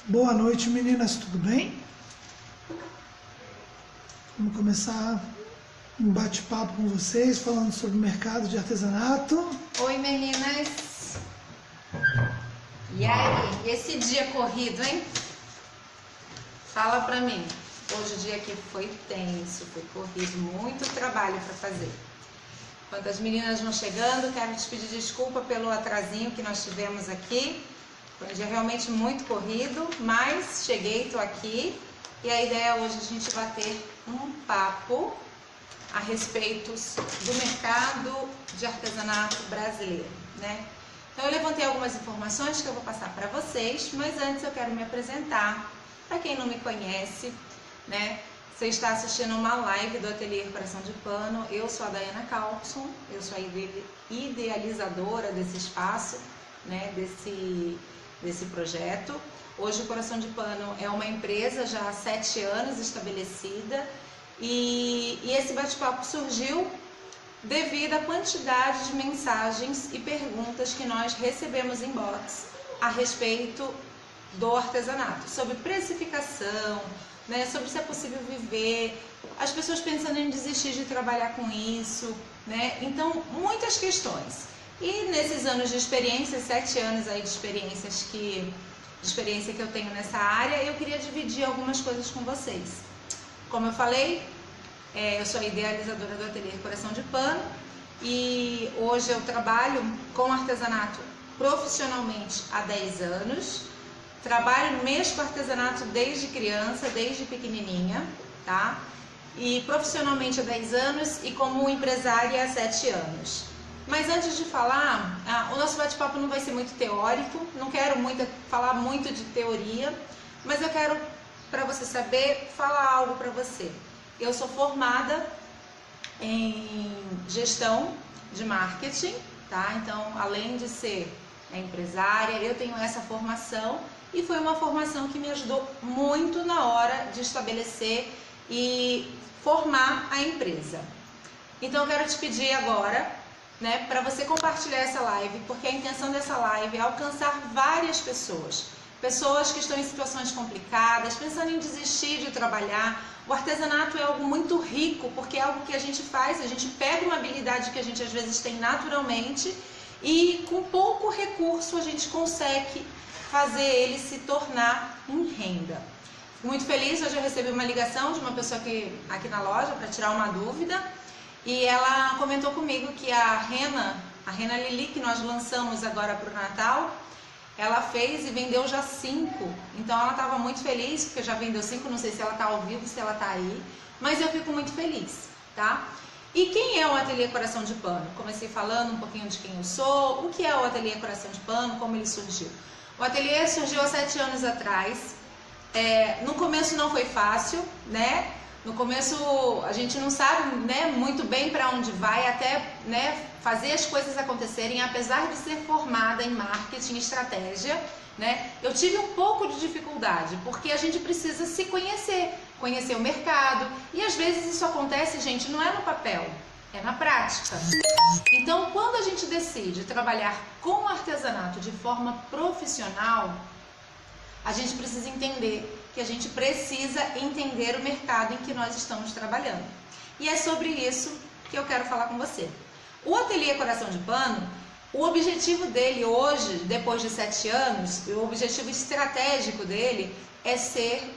Boa noite, meninas, tudo bem? Vamos começar um bate-papo com vocês, falando sobre o mercado de artesanato. Oi, meninas! E aí, esse dia corrido, hein? Fala pra mim. Hoje o dia aqui foi tenso, foi corrido, muito trabalho pra fazer. Enquanto as meninas vão chegando, quero te pedir desculpa pelo atrasinho que nós tivemos aqui. Foi um dia realmente muito corrido, mas cheguei, tô aqui. E a ideia hoje é a gente bater um papo a respeito do mercado de artesanato brasileiro, né? Então eu levantei algumas informações que eu vou passar para vocês, mas antes eu quero me apresentar. Para quem não me conhece, né? Você está assistindo uma live do Ateliê Coração de Pano. Eu sou a Daiana Carlson, eu sou a idealizadora desse espaço, né? Desse projeto. Hoje o Coração de Pano é uma empresa já há 7 anos estabelecida e esse bate-papo surgiu devido à quantidade de mensagens e perguntas que nós recebemos em inbox a respeito do artesanato, sobre precificação, né, sobre se é possível viver, as pessoas pensando em desistir de trabalhar com isso, né? Então, muitas questões. E nesses anos de experiência, 7 anos aí de experiência que eu tenho nessa área, eu queria dividir algumas coisas com vocês. Como eu falei, eu sou a idealizadora do Ateliê Coração de Pano e hoje eu trabalho com artesanato profissionalmente há 10 anos. Trabalho, mexo com artesanato desde criança, desde pequenininha, tá? E profissionalmente há 10 anos e como empresária há 7 anos. Mas antes de falar, o nosso bate-papo não vai ser muito teórico, não quero falar muito de teoria, mas eu quero, para você saber, falar algo para você. Eu sou formada em gestão de marketing, tá? Então, além de ser empresária, eu tenho essa formação e foi uma formação que me ajudou muito na hora de estabelecer e formar a empresa. Então, eu quero te pedir agora, né, para você compartilhar essa live, porque a intenção dessa live é alcançar várias pessoas. Pessoas que estão em situações complicadas, pensando em desistir de trabalhar. O artesanato é algo muito rico, porque é algo que a gente faz, a gente pega uma habilidade que a gente às vezes tem naturalmente e com pouco recurso a gente consegue fazer ele se tornar em renda. Fico muito feliz, hoje eu recebi uma ligação de uma pessoa aqui na loja para tirar uma dúvida e ela comentou comigo que a Rena Lili, que nós lançamos agora para o Natal, ela fez e vendeu já 5, então ela estava muito feliz, porque já vendeu 5, não sei se ela está ao vivo, se ela está aí, mas eu fico muito feliz, tá? E quem é o Ateliê Coração de Pano? Comecei falando um pouquinho de quem eu sou, o que é o Ateliê Coração de Pano, como ele surgiu. O ateliê surgiu há 7 anos atrás, no começo não foi fácil, né? No começo a gente não sabe, né, muito bem para onde vai, até, né, fazer as coisas acontecerem, apesar de ser formada em marketing e estratégia, né, eu tive um pouco de dificuldade, porque a gente precisa se conhecer o mercado, e às vezes isso acontece, gente, não é no papel, é na prática. Então, quando a gente decide trabalhar com artesanato de forma profissional, a gente precisa entender que a gente precisa entender o mercado em que nós estamos trabalhando. E é sobre isso que eu quero falar com você. O Ateliê Coração de Pano, o objetivo dele hoje, depois de 7 anos, o objetivo estratégico dele é ser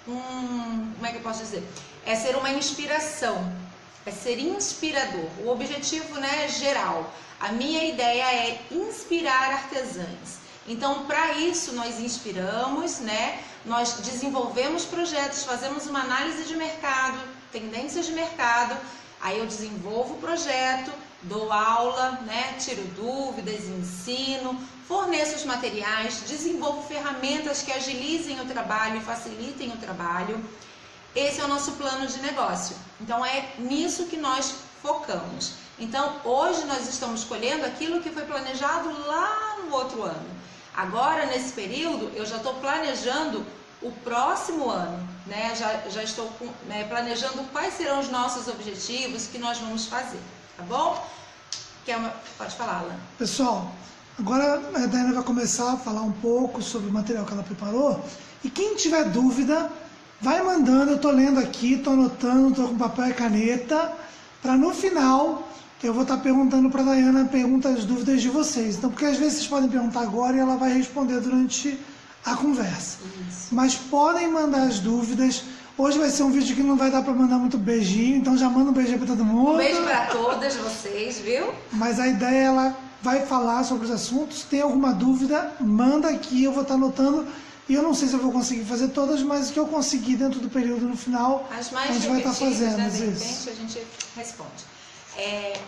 como é que eu posso dizer? É ser uma inspiração, é ser inspirador. O objetivo, né, geral. A minha ideia é inspirar artesãs. Então, para isso, nós inspiramos, né? Nós desenvolvemos projetos, fazemos uma análise de mercado, tendências de mercado, aí eu desenvolvo o projeto, dou aula, né? Tiro dúvidas, ensino, forneço os materiais, desenvolvo ferramentas que agilizem o trabalho e facilitem o trabalho. Esse é o nosso plano de negócio. Então, é nisso que nós focamos. Então, hoje nós estamos colhendo aquilo que foi planejado lá no outro ano. Agora, nesse período, eu já estou planejando o próximo ano, né? Já estou planejando quais serão os nossos objetivos que nós vamos fazer, tá bom? Pode falar, Alan. Pessoal, Agora a Daiane vai começar a falar um pouco sobre o material que ela preparou. E quem tiver dúvida, vai mandando. Eu estou lendo aqui, estou anotando, estou com papel e caneta, para no final eu vou estar perguntando para a Daiane as dúvidas de vocês. Então, porque às vezes vocês podem perguntar agora e ela vai responder durante a conversa. Isso. Mas podem mandar as dúvidas. Hoje vai ser um vídeo que não vai dar para mandar muito beijinho, então já manda um beijinho para todo mundo. Um beijo para todas vocês, viu? Mas a ideia, ela vai falar sobre os assuntos. Se tem alguma dúvida, manda aqui, eu vou estar anotando. E eu não sei se eu vou conseguir fazer todas, mas o que eu conseguir dentro do período no final, as mais a gente vai estar fazendo, né? De isso. repente a gente responde.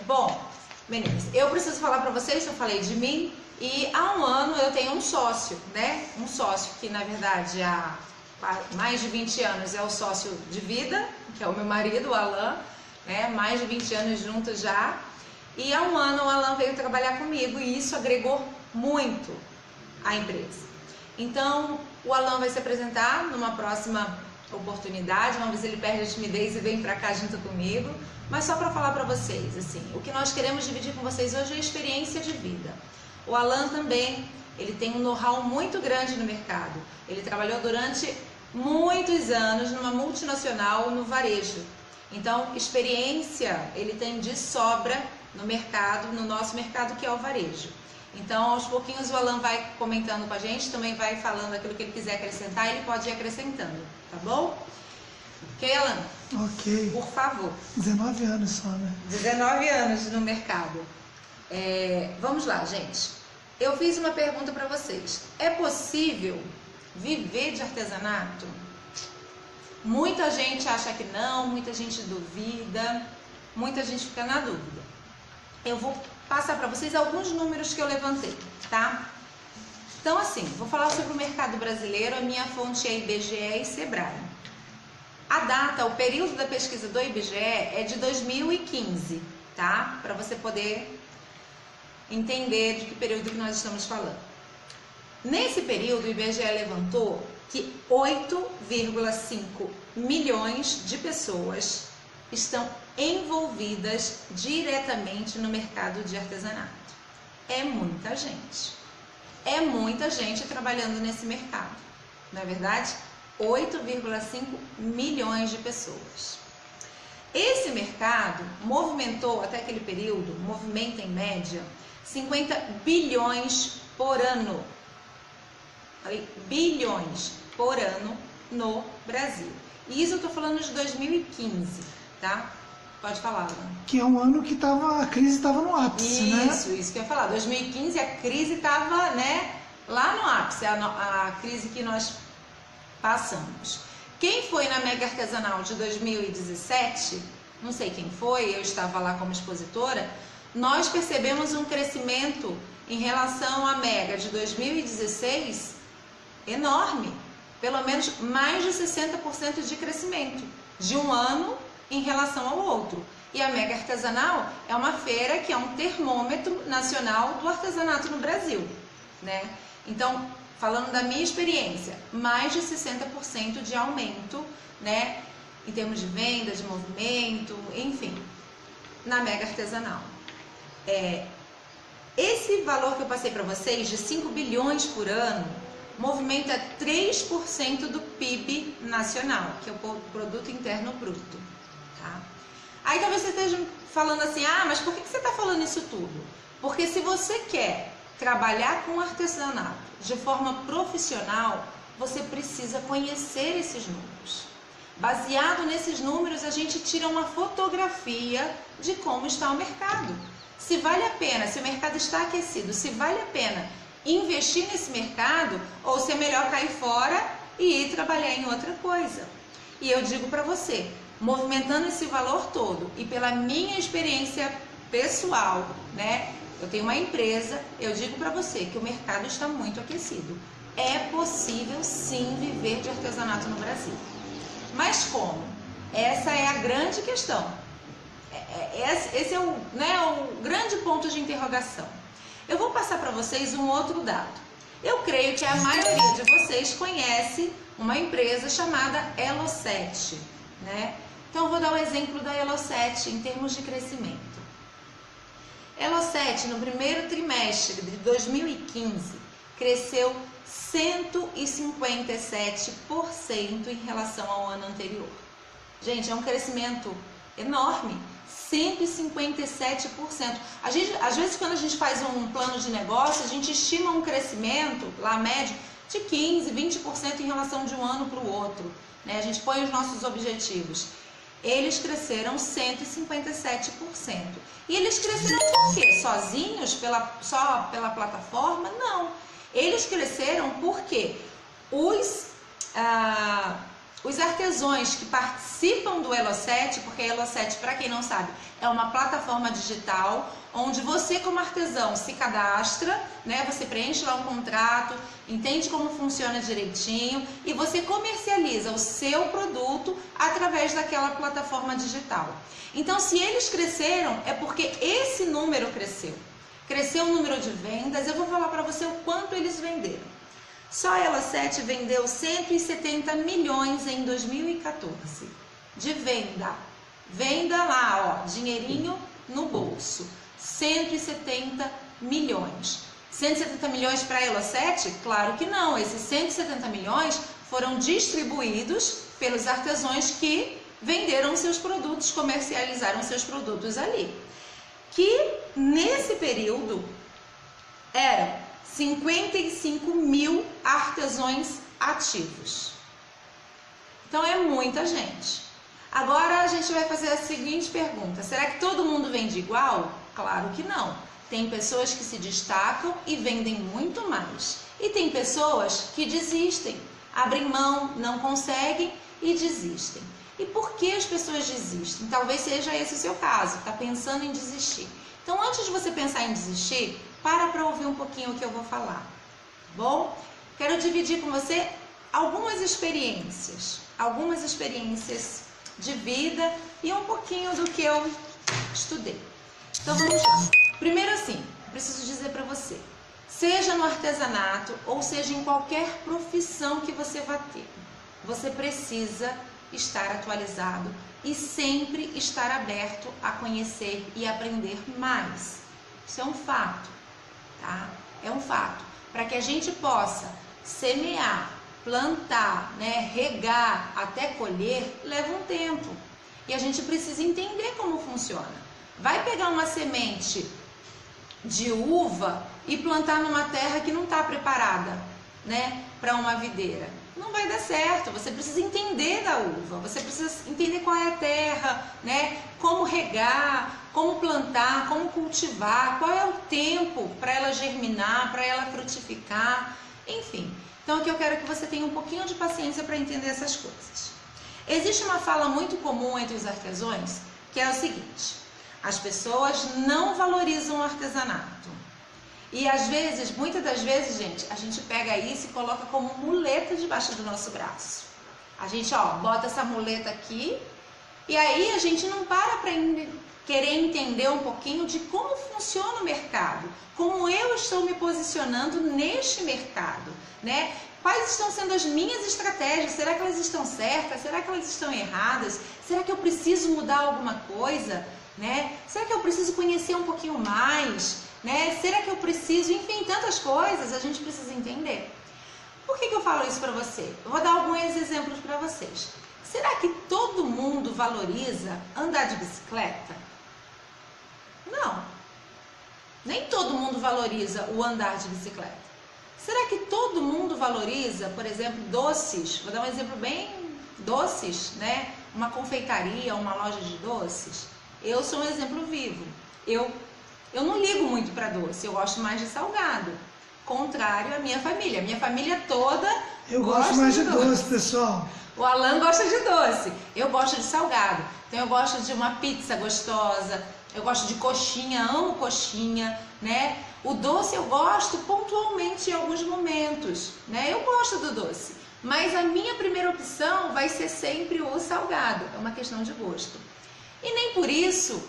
Bom, meninas, eu preciso falar para vocês, eu falei de mim, e há um ano eu tenho um sócio, né? Um sócio que, na verdade, há mais de 20 anos é o sócio de vida, que é o meu marido, o Alan, né? Mais de 20 anos juntos já. E há um ano o Alan veio trabalhar comigo e isso agregou muito à empresa. Então, o Alan vai se apresentar numa próxima oportunidade, vamos ver se ele perde a timidez e vem pra cá junto comigo. Mas só para falar para vocês, assim, o que nós queremos dividir com vocês hoje é a experiência de vida. O Alan também, ele tem um know-how muito grande no mercado. Ele trabalhou durante muitos anos numa multinacional no varejo. Então, experiência ele tem de sobra no mercado, no nosso mercado, que é o varejo. Então, aos pouquinhos o Alan vai comentando com a gente, também vai falando aquilo que ele quiser acrescentar, ele pode ir acrescentando, tá bom? Ok, Alan? Ok. Por favor. 19 anos só, né? 19 anos no mercado. Vamos lá, gente. Eu fiz uma pergunta para vocês. É possível viver de artesanato? Muita gente acha que não, muita gente duvida, muita gente fica na dúvida. Eu vou passar para vocês alguns números que eu levantei, tá? Então, assim, vou falar sobre o mercado brasileiro, a minha fonte é IBGE e Sebrae. A data, o período da pesquisa do IBGE é de 2015, tá? Para você poder entender de que período que nós estamos falando. Nesse período, o IBGE levantou que 8,5 milhões de pessoas estão envolvidas diretamente no mercado de artesanato. É muita gente. É muita gente trabalhando nesse mercado. Não é verdade? 8,5 milhões de pessoas. Esse mercado movimentou, até aquele período, movimenta em média 50 bilhões por ano. Falei, bilhões por ano no Brasil. E isso eu estou falando de 2015, tá? Pode falar, Ana. Que é um ano que a crise estava no ápice, né? Isso que eu ia falar. 2015 a crise estava, né, lá no ápice, a crise que nós passamos. Quem foi na Mega Artesanal de 2017, não sei quem foi, eu estava lá como expositora, nós percebemos um crescimento em relação à Mega de 2016 enorme, pelo menos mais de 60% de crescimento, de um ano em relação ao outro. E a Mega Artesanal é uma feira que é um termômetro nacional do artesanato no Brasil, né? Então, falando da minha experiência, mais de 60% de aumento, né, em termos de venda, de movimento, enfim, na Mega Artesanal. Esse valor que eu passei para vocês, de 5 bilhões por ano, movimenta 3% do PIB nacional, que é o Produto Interno Bruto. Tá? Aí talvez você esteja falando assim, mas por que você está falando isso tudo? Porque se você quer trabalhar com artesanato de forma profissional, você precisa conhecer esses números. Baseado nesses números, a gente tira uma fotografia de como está o mercado. Se vale a pena, se o mercado está aquecido, se vale a pena investir nesse mercado ou se é melhor cair fora e ir trabalhar em outra coisa. E eu digo para você, movimentando esse valor todo e pela minha experiência pessoal, né? Eu tenho uma empresa, eu digo para você que o mercado está muito aquecido. É possível sim viver de artesanato no Brasil. Mas como? Essa é a grande questão. Esse é o grande ponto de interrogação. Eu vou passar para vocês um outro dado. Eu creio que a maioria de vocês conhece uma empresa chamada Elo7, né? Então eu vou dar o exemplo da Elo7 em termos de crescimento. Elo7, no primeiro trimestre de 2015, cresceu 157% em relação ao ano anterior. Gente, é um crescimento enorme, 157%. Às vezes, quando a gente faz um plano de negócio, a gente estima um crescimento, lá médio, de 15%, 20% em relação de um ano para o outro, né? A gente põe os nossos objetivos. Eles cresceram 157%. E eles cresceram por quê? Sozinhos? Só pela plataforma? Não. Eles cresceram porque os artesãos que participam do Elo7, porque a Elo7, para quem não sabe, é uma plataforma digital onde você, como artesão, se cadastra, né? Você preenche lá um contrato, entende como funciona direitinho e você comercializa o seu produto através daquela plataforma digital. Então, se eles cresceram, é porque esse número cresceu. Cresceu o número de vendas. Eu vou falar para você o quanto eles venderam. Só a Elo7 vendeu 170 milhões em 2014 de venda. Venda lá, ó, dinheirinho no bolso. 170 milhões. 170 milhões para a Elo7? Claro que não. Esses 170 milhões foram distribuídos pelos artesãos que venderam seus produtos, comercializaram seus produtos ali. Que nesse período eram 55 mil artesãos ativos. Então é muita gente. Agora a gente vai fazer a seguinte pergunta: será que todo mundo vende igual? Claro que não. Tem pessoas que se destacam e vendem muito mais. E tem pessoas que desistem, abrem mão, não conseguem e desistem. E por que as pessoas desistem? Talvez seja esse o seu caso, está pensando em desistir. Então, antes de você pensar em desistir, para ouvir um pouquinho o que eu vou falar. Bom, quero dividir com você algumas experiências de vida e um pouquinho do que eu estudei. Então, vamos lá. Primeiro assim, preciso dizer para você, seja no artesanato ou seja em qualquer profissão que você vá ter, você precisa estar atualizado e sempre estar aberto a conhecer e aprender mais. Isso é um fato, tá? É um fato. Para que a gente possa semear, plantar, né, regar até colher, leva um tempo. E a gente precisa entender como funciona. Vai pegar uma semente de uva e plantar numa terra que não está preparada, né, para uma videira. Não vai dar certo. Você precisa entender da uva, você precisa entender qual é a terra, né, como regar, como plantar, como cultivar, qual é o tempo para ela germinar, para ela frutificar, enfim. Então aqui eu quero que você tenha um pouquinho de paciência para entender essas coisas. Existe uma fala muito comum entre os artesãos que é o seguinte: as pessoas não valorizam o artesanato. E às vezes, muitas das vezes, gente, a gente pega isso e coloca como muleta debaixo do nosso braço. A gente, ó, bota essa muleta aqui e aí a gente não para querer entender um pouquinho de como funciona o mercado, como eu estou me posicionando neste mercado, né? Quais estão sendo as minhas estratégias? Será que elas estão certas? Será que elas estão erradas? Será que eu preciso mudar alguma coisa? Né? Será que eu preciso conhecer um pouquinho mais? Né? Será que eu preciso? Enfim, tantas coisas a gente precisa entender. Por que eu falo isso para você? Eu vou dar alguns exemplos para vocês. Será que todo mundo valoriza andar de bicicleta? Não. Nem todo mundo valoriza o andar de bicicleta. Será que todo mundo valoriza, por exemplo, doces? Vou dar um exemplo bem doces, né? Uma confeitaria, uma loja de doces. Eu sou um exemplo vivo. Eu não ligo muito para doce, eu gosto mais de salgado. Contrário à minha família. Minha família toda eu gosto mais de doce, pessoal. O Alan gosta de doce, eu gosto de salgado. Então eu gosto de uma pizza gostosa, eu gosto de coxinha, amo coxinha, né? O doce eu gosto pontualmente em alguns momentos, né? Eu gosto do doce, mas a minha primeira opção vai ser sempre o salgado, é uma questão de gosto. E nem por isso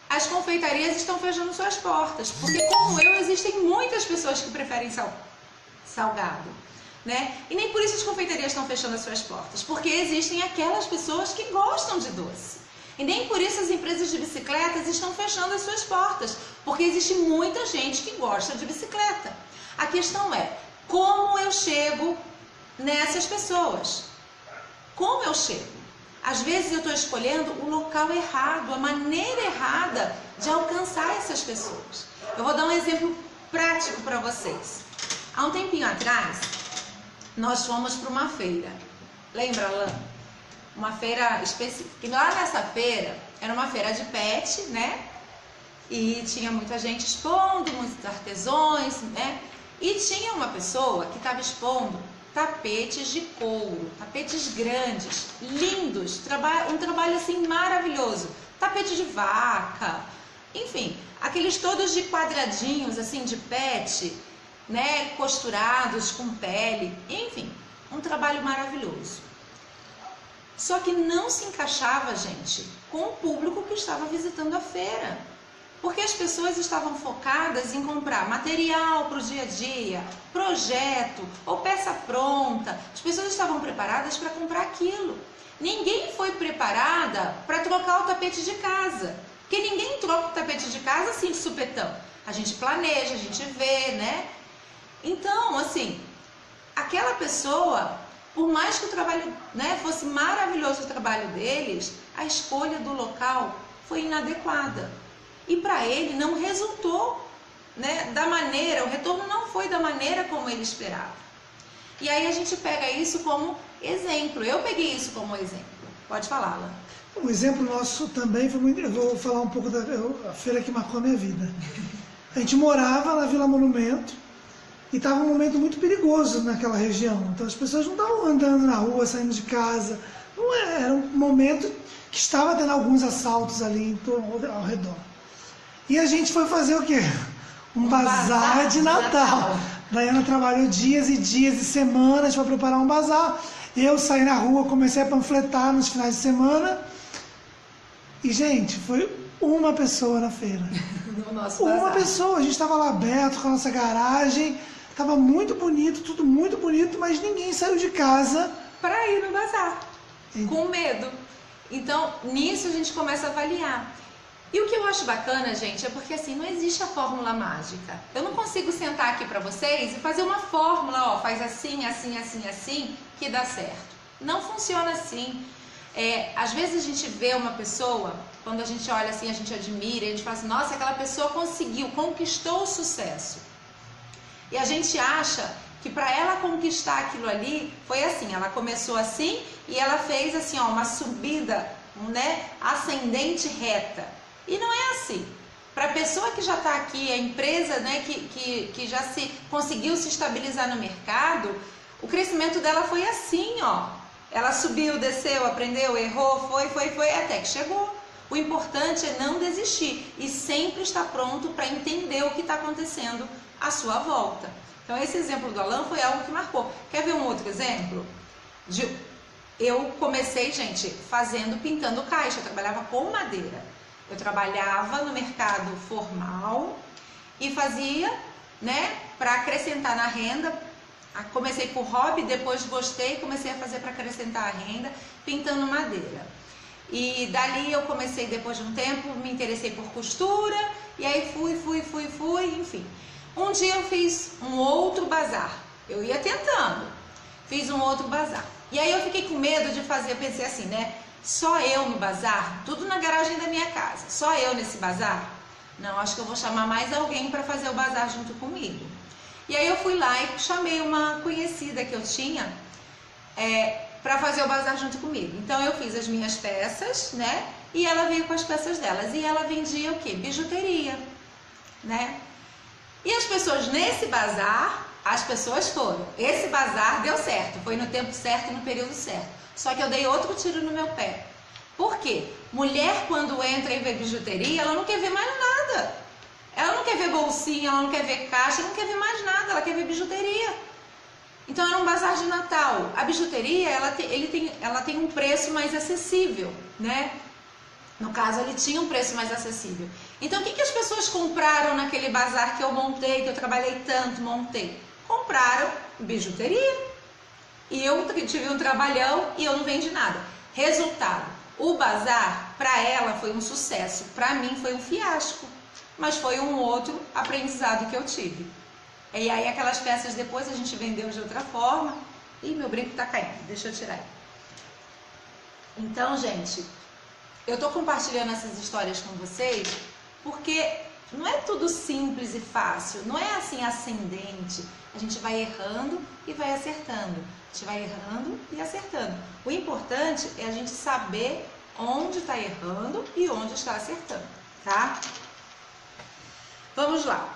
as confeitarias estão fechando suas portas, porque como eu, existem muitas pessoas que preferem salgado, né? E nem por isso as confeitarias estão fechando as suas portas, porque existem aquelas pessoas que gostam de doce. E nem por isso as empresas de bicicletas estão fechando as suas portas, porque existe muita gente que gosta de bicicleta. A questão é, como eu chego nessas pessoas? Como eu chego? Às vezes eu estou escolhendo o local errado, a maneira errada de alcançar essas pessoas. Eu vou dar um exemplo prático para vocês. Há um tempinho atrás, nós fomos para uma feira. Lembra, Alain? Uma feira específica. E lá nessa feira, era uma feira de pet, né? E tinha muita gente expondo, muitos artesãos, né? E tinha uma pessoa que estava expondo tapetes de couro, tapetes grandes, lindos, um trabalho assim maravilhoso. Tapete de vaca, enfim, aqueles todos de quadradinhos assim de pet, né? Costurados com pele, enfim, um trabalho maravilhoso. Só que não se encaixava, gente, com o público que estava visitando a feira. Porque as pessoas estavam focadas em comprar material para o dia a dia, projeto ou peça pronta. As pessoas estavam preparadas para comprar aquilo. Ninguém foi preparada para trocar o tapete de casa. Porque ninguém troca o tapete de casa assim de supetão. A gente planeja, a gente vê, né? Então, assim, aquela pessoa, por mais que o trabalho, né, fosse maravilhoso o trabalho deles, a escolha do local foi inadequada. E para ele não resultou, né, da maneira, o retorno não foi da maneira como ele esperava. E aí a gente pega isso como exemplo. Eu peguei isso como exemplo. Pode falar, Alain. Um exemplo nosso também foi muito. Eu vou falar um pouco da feira que marcou a minha vida. A gente morava na Vila Monumento e estava um momento muito perigoso naquela região. Então as pessoas não estavam andando na rua, saindo de casa. Não era um momento que estava tendo alguns assaltos ali ao redor. E a gente foi fazer o quê? Um bazar de Natal. Daiana trabalhou dias e dias e semanas para preparar um bazar. Eu saí na rua, comecei a panfletar nos finais de semana. E, gente, foi uma pessoa na feira. No nosso uma bazar. pessoa. A gente estava lá aberto com a nossa garagem. Estava muito bonito, tudo muito bonito, mas ninguém saiu de casa para ir no bazar. Com medo. Então, nisso a gente começa a avaliar. E o que eu acho bacana, gente, é porque assim, não existe a fórmula mágica. Eu não consigo sentar aqui para vocês e fazer uma fórmula, ó, faz assim, assim, assim, assim, que dá certo. Não funciona assim. Às vezes a gente vê uma pessoa, quando a gente olha assim, a gente admira, e a gente fala assim, nossa, aquela pessoa conseguiu, conquistou o sucesso. E a gente acha que para ela conquistar aquilo ali, foi assim, ela começou assim e ela fez assim, ó, uma subida, né, ascendente reta. E não é assim. Para a pessoa que já está aqui, a empresa, né, que já conseguiu se estabilizar no mercado, o crescimento dela foi assim, ó. Ela subiu, desceu, aprendeu, errou, foi, até que chegou. O importante é não desistir e sempre estar pronto para entender o que está acontecendo à sua volta. Então esse exemplo do Alain foi algo que marcou. Quer ver um outro exemplo? Eu comecei, gente, pintando caixa, eu trabalhava com madeira. Eu trabalhava no mercado formal e fazia, né, para acrescentar na renda. Comecei por hobby, depois gostei, comecei a fazer para acrescentar a renda, pintando madeira. E dali eu comecei, depois de um tempo, me interessei por costura, e aí fui, enfim. Um dia eu fiz um outro bazar, eu ia tentando, fiz um outro bazar. E aí eu fiquei com medo de fazer, eu pensei assim, né? Só eu no bazar? Tudo na garagem da minha casa. Só eu nesse bazar? Não, acho que eu vou chamar mais alguém para fazer o bazar junto comigo. E aí eu fui lá e chamei uma conhecida que eu tinha para fazer o bazar junto comigo. Então eu fiz as minhas peças, né? E ela veio com as peças delas. E ela vendia o quê? Bijuteria, né? E as pessoas nesse bazar, as pessoas foram. Esse bazar deu certo, foi no tempo certo e no período certo. Só que eu dei outro tiro no meu pé. Por quê? Mulher, quando entra e vê bijuteria, ela não quer ver mais nada. Ela não quer ver bolsinha, ela não quer ver caixa, ela não quer ver mais nada, ela quer ver bijuteria. Então era um bazar de Natal. A bijuteria, ela tem um preço mais acessível, né? No caso, ele tinha um preço mais acessível. Então, o que as pessoas compraram naquele bazar que eu montei, que eu trabalhei tanto, montei? Compraram bijuteria. E eu tive um trabalhão e eu não vendi nada. Resultado, O bazar, para ela, foi um sucesso. Para mim, foi um fiasco. Mas foi um outro aprendizado que eu tive. E aí, aquelas peças depois a gente vendeu de outra forma. Ih, meu brinco tá caindo. Deixa eu tirar. Então, gente, eu tô compartilhando essas histórias com vocês porque não é tudo simples e fácil. Não é assim ascendente. A gente vai errando e vai acertando. A gente vai errando e acertando. O importante é a gente saber onde está errando e onde está acertando, tá? Vamos lá.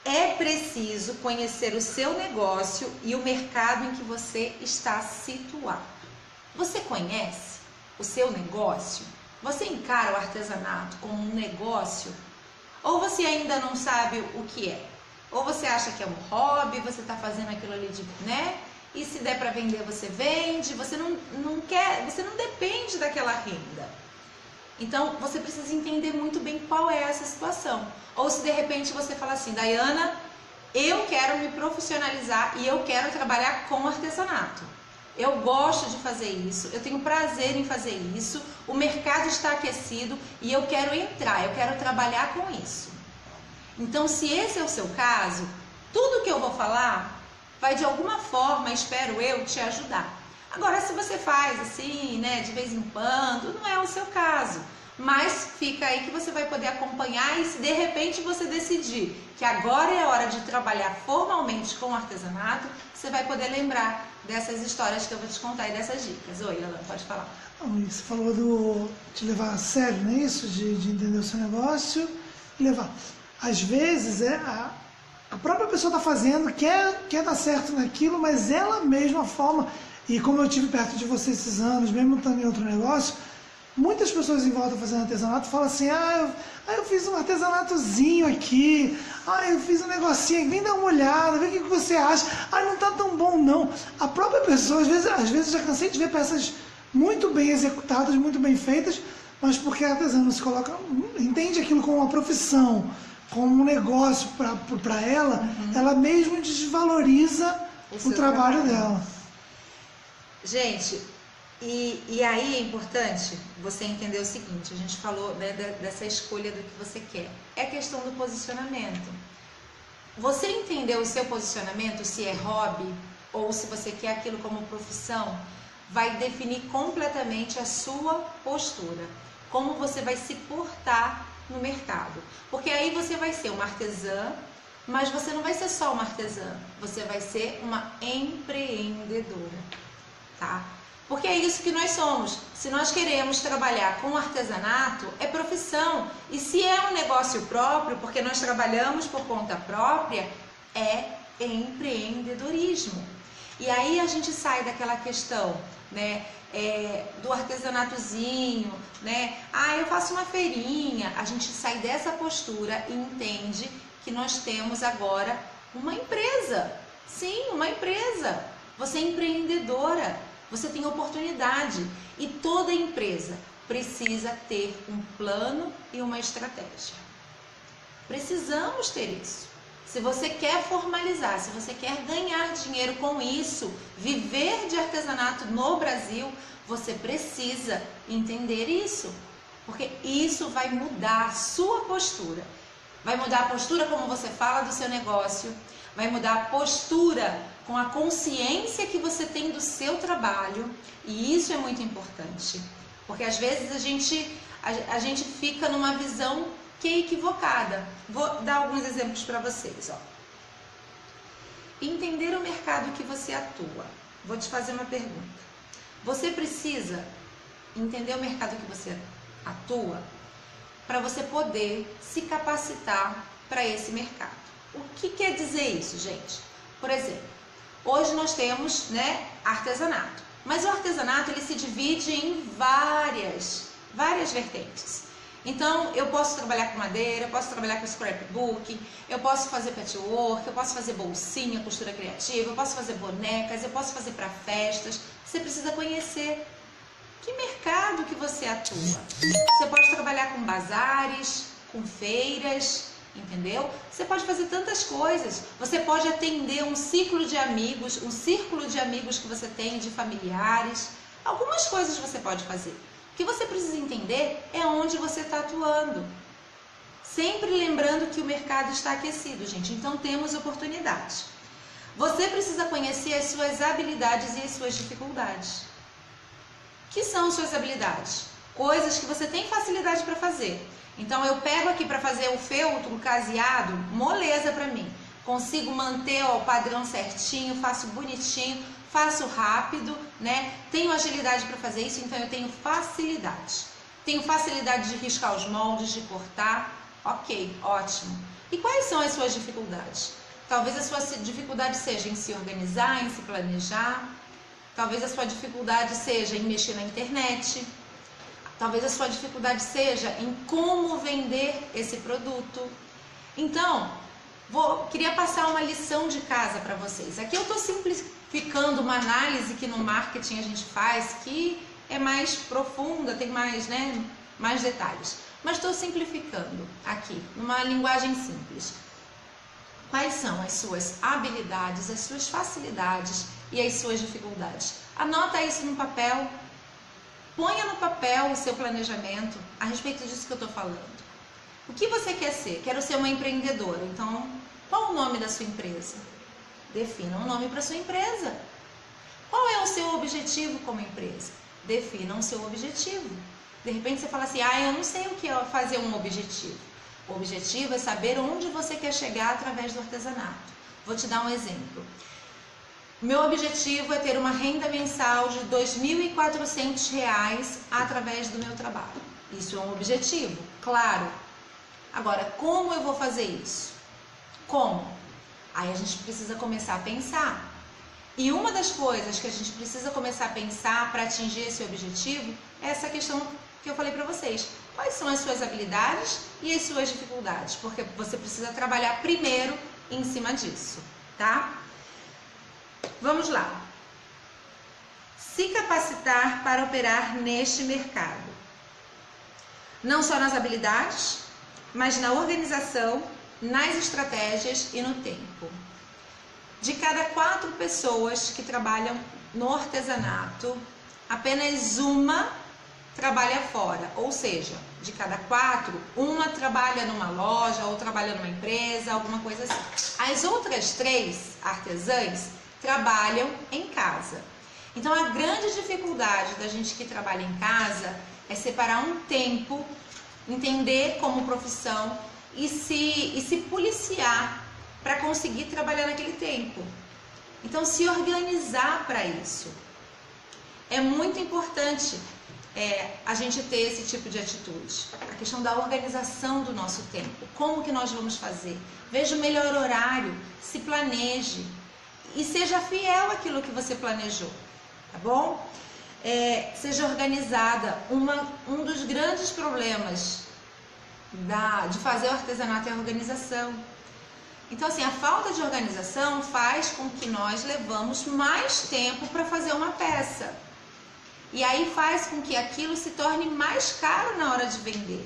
É preciso conhecer o seu negócio e o mercado em que você está situado. Você conhece o seu negócio? Você encara o artesanato como um negócio? Ou você ainda não sabe o que é? Ou você acha que é um hobby, você está fazendo aquilo ali de, né? E se der para vender, você vende, você não quer, você não depende daquela renda. Então, você precisa entender muito bem qual é essa situação. Ou se de repente você fala assim, Daiana, eu quero me profissionalizar e eu quero trabalhar com artesanato. Eu gosto de fazer isso, eu tenho prazer em fazer isso, o mercado está aquecido e eu quero entrar, eu quero trabalhar com isso. Então, se esse é o seu caso, tudo que eu vou falar vai de alguma forma, espero eu, te ajudar. Agora, se você faz assim, né, de vez em quando, não é o seu caso. Mas fica aí que você vai poder acompanhar e se de repente você decidir que agora é a hora de trabalhar formalmente com artesanato, você vai poder lembrar dessas histórias que eu vou te contar e dessas dicas. Oi, Alan, pode falar. Você falou de levar a sério, não é isso? De entender o seu negócio e levar. Às vezes a própria pessoa está fazendo, quer dar certo naquilo, mas ela mesma, a forma, e como eu tive perto de você esses anos, mesmo estando em outro negócio, muitas pessoas em volta fazendo artesanato falam assim, eu fiz um artesanatozinho aqui, eu fiz um negocinho aqui, vem dar uma olhada, vê o que você acha, não tá tão bom não. A própria pessoa, às vezes eu já cansei de ver peças muito bem executadas, muito bem feitas, mas porque a artesã se coloca, entende aquilo como uma profissão, como um negócio para ela, ela mesmo desvaloriza o trabalho dela. Gente, e aí é importante você entender o seguinte, a gente falou, né, dessa escolha do que você quer, é a questão do posicionamento. Você entender o seu posicionamento, se é hobby ou se você quer aquilo como profissão, vai definir completamente a sua postura, como você vai se portar no mercado. Porque aí você vai ser uma artesã, mas você não vai ser só uma artesã, você vai ser uma empreendedora, tá? Porque é isso que nós somos. Se nós queremos trabalhar com artesanato, é profissão. E se é um negócio próprio, porque nós trabalhamos por conta própria, é empreendedorismo. E aí a gente sai daquela questão, né, do artesanatozinho, né? Eu faço uma feirinha. A gente sai dessa postura e entende que nós temos agora uma empresa. Sim, uma empresa. Você é empreendedora. Você tem oportunidade e toda empresa precisa ter um plano e uma estratégia. Precisamos ter isso. Se você quer formalizar, se você quer ganhar dinheiro com isso, viver de artesanato no Brasil, você precisa entender isso. Porque isso vai mudar a sua postura. Vai mudar a postura como você fala do seu negócio, vai mudar a postura com a consciência que você tem do seu trabalho, e isso é muito importante, porque às vezes a gente fica numa visão que é equivocada. Vou dar alguns exemplos para vocês. Entender o mercado que você atua. Vou te fazer uma pergunta. Você precisa entender o mercado que você atua para você poder se capacitar para esse mercado. O que quer dizer isso, gente? Por exemplo, hoje nós temos, né, artesanato, mas o artesanato ele se divide em várias vertentes. Então, eu posso trabalhar com madeira, eu posso trabalhar com scrapbook, eu posso fazer patchwork, eu posso fazer bolsinha, costura criativa, eu posso fazer bonecas, eu posso fazer para festas. Você precisa conhecer que mercado que você atua. Você pode trabalhar com bazares, com feiras, entendeu? Você pode fazer tantas coisas. Você pode atender um círculo de amigos que você tem, de familiares. Algumas coisas você pode fazer. O que você precisa entender é onde você está atuando. Sempre lembrando que o mercado está aquecido, gente. Então temos oportunidades. Você precisa conhecer as suas habilidades e as suas dificuldades. O que são suas habilidades? Coisas que você tem facilidade para fazer. Então eu pego aqui para fazer o feltro caseado, moleza para mim. Consigo manter o padrão certinho, faço bonitinho, faço rápido, né? Tenho agilidade para fazer isso, então eu tenho facilidade. Tenho facilidade de riscar os moldes, de cortar. Ok, ótimo. E quais são as suas dificuldades? Talvez a sua dificuldade seja em se organizar, em se planejar. Talvez a sua dificuldade seja em mexer na internet. Talvez a sua dificuldade seja em como vender esse produto. Então, queria passar uma lição de casa para vocês. Aqui eu estou simplificando uma análise que no marketing a gente faz, que é mais profunda, tem mais, né, mais detalhes. Mas estou simplificando aqui, numa linguagem simples. Quais são as suas habilidades, as suas facilidades e as suas dificuldades? Anota isso no papel. Ponha no papel o seu planejamento a respeito disso que eu estou falando. O que você quer ser? Quero ser uma empreendedora. Então, qual o nome da sua empresa? Defina um nome para sua empresa. Qual é o seu objetivo como empresa? Defina o seu objetivo. De repente você fala assim, eu não sei o que é fazer um objetivo. O objetivo é saber onde você quer chegar através do artesanato. Vou te dar um exemplo. Meu objetivo é ter uma renda mensal de R$ 2.400 através do meu trabalho. Isso é um objetivo, claro. Agora, como eu vou fazer isso? Como? Aí a gente precisa começar a pensar. E uma das coisas que a gente precisa começar a pensar para atingir esse objetivo é essa questão que eu falei para vocês. Quais são as suas habilidades e as suas dificuldades? Porque você precisa trabalhar primeiro em cima disso, tá? Vamos lá. Se capacitar para operar neste mercado. Não só nas habilidades, mas na organização, nas estratégias e no tempo. De cada 4 pessoas que trabalham no artesanato, apenas uma trabalha fora, ou seja, de cada 4, uma trabalha numa loja ou trabalha numa empresa, alguma coisa assim. As outras 3 artesãs trabalham em casa. Então a grande dificuldade da gente que trabalha em casa é separar um tempo, entender como profissão e se policiar para conseguir trabalhar naquele tempo. Então se organizar para isso. É muito importante a gente ter esse tipo de atitude. A questão da organização do nosso tempo. Como que nós vamos fazer? Veja o melhor horário, se planeje e seja fiel àquilo que você planejou, tá bom? Seja organizada. Um dos grandes problemas de fazer o artesanato é a organização. Então, assim, a falta de organização faz com que nós levamos mais tempo para fazer uma peça. E aí faz com que aquilo se torne mais caro na hora de vender.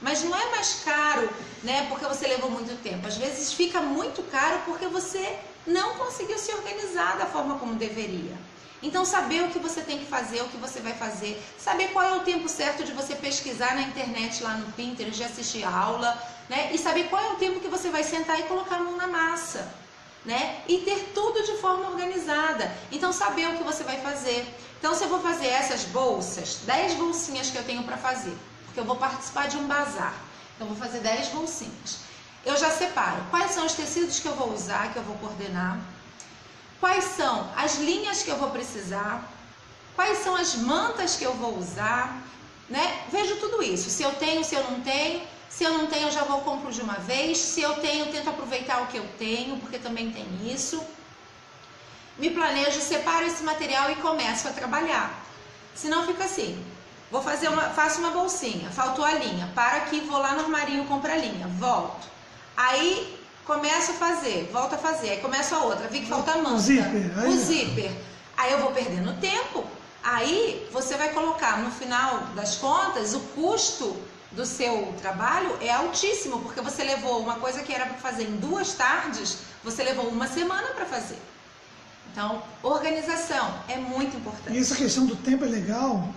Mas não é mais caro, né, porque você levou muito tempo. Às vezes fica muito caro porque você não conseguiu se organizar da forma como deveria. Então, saber o que você tem que fazer, o que você vai fazer, saber qual é o tempo certo de você pesquisar na internet, lá no Pinterest, de assistir a aula, né? E saber qual é o tempo que você vai sentar e colocar a mão na massa, né? E ter tudo de forma organizada. Então, saber o que você vai fazer. Então, se eu vou fazer essas bolsas, 10 bolsinhas que eu tenho para fazer, porque eu vou participar de um bazar, então eu vou fazer 10 bolsinhas. Eu já separo quais são os tecidos que eu vou usar, que eu vou coordenar, quais são as linhas que eu vou precisar, quais são as mantas que eu vou usar, né? Vejo tudo isso, se eu tenho, se eu não tenho. Se eu não tenho, eu já vou compro de uma vez. Se eu tenho, eu tento aproveitar o que eu tenho, porque também tem isso. Me planejo, separo esse material e começo a trabalhar. Senão fica assim, faço uma bolsinha, faltou a linha, paro aqui, vou lá no armarinho, compro a linha, volto. Aí começo a fazer, volto a fazer, aí começo a outra, vi que falta a manta, o zíper. Aí eu vou perdendo tempo. Aí você vai colocar, no final das contas, o custo do seu trabalho é altíssimo, porque você levou uma coisa que era para fazer em 2 tardes, você levou 1 semana para fazer. Então, organização é muito importante. E essa questão do tempo é legal,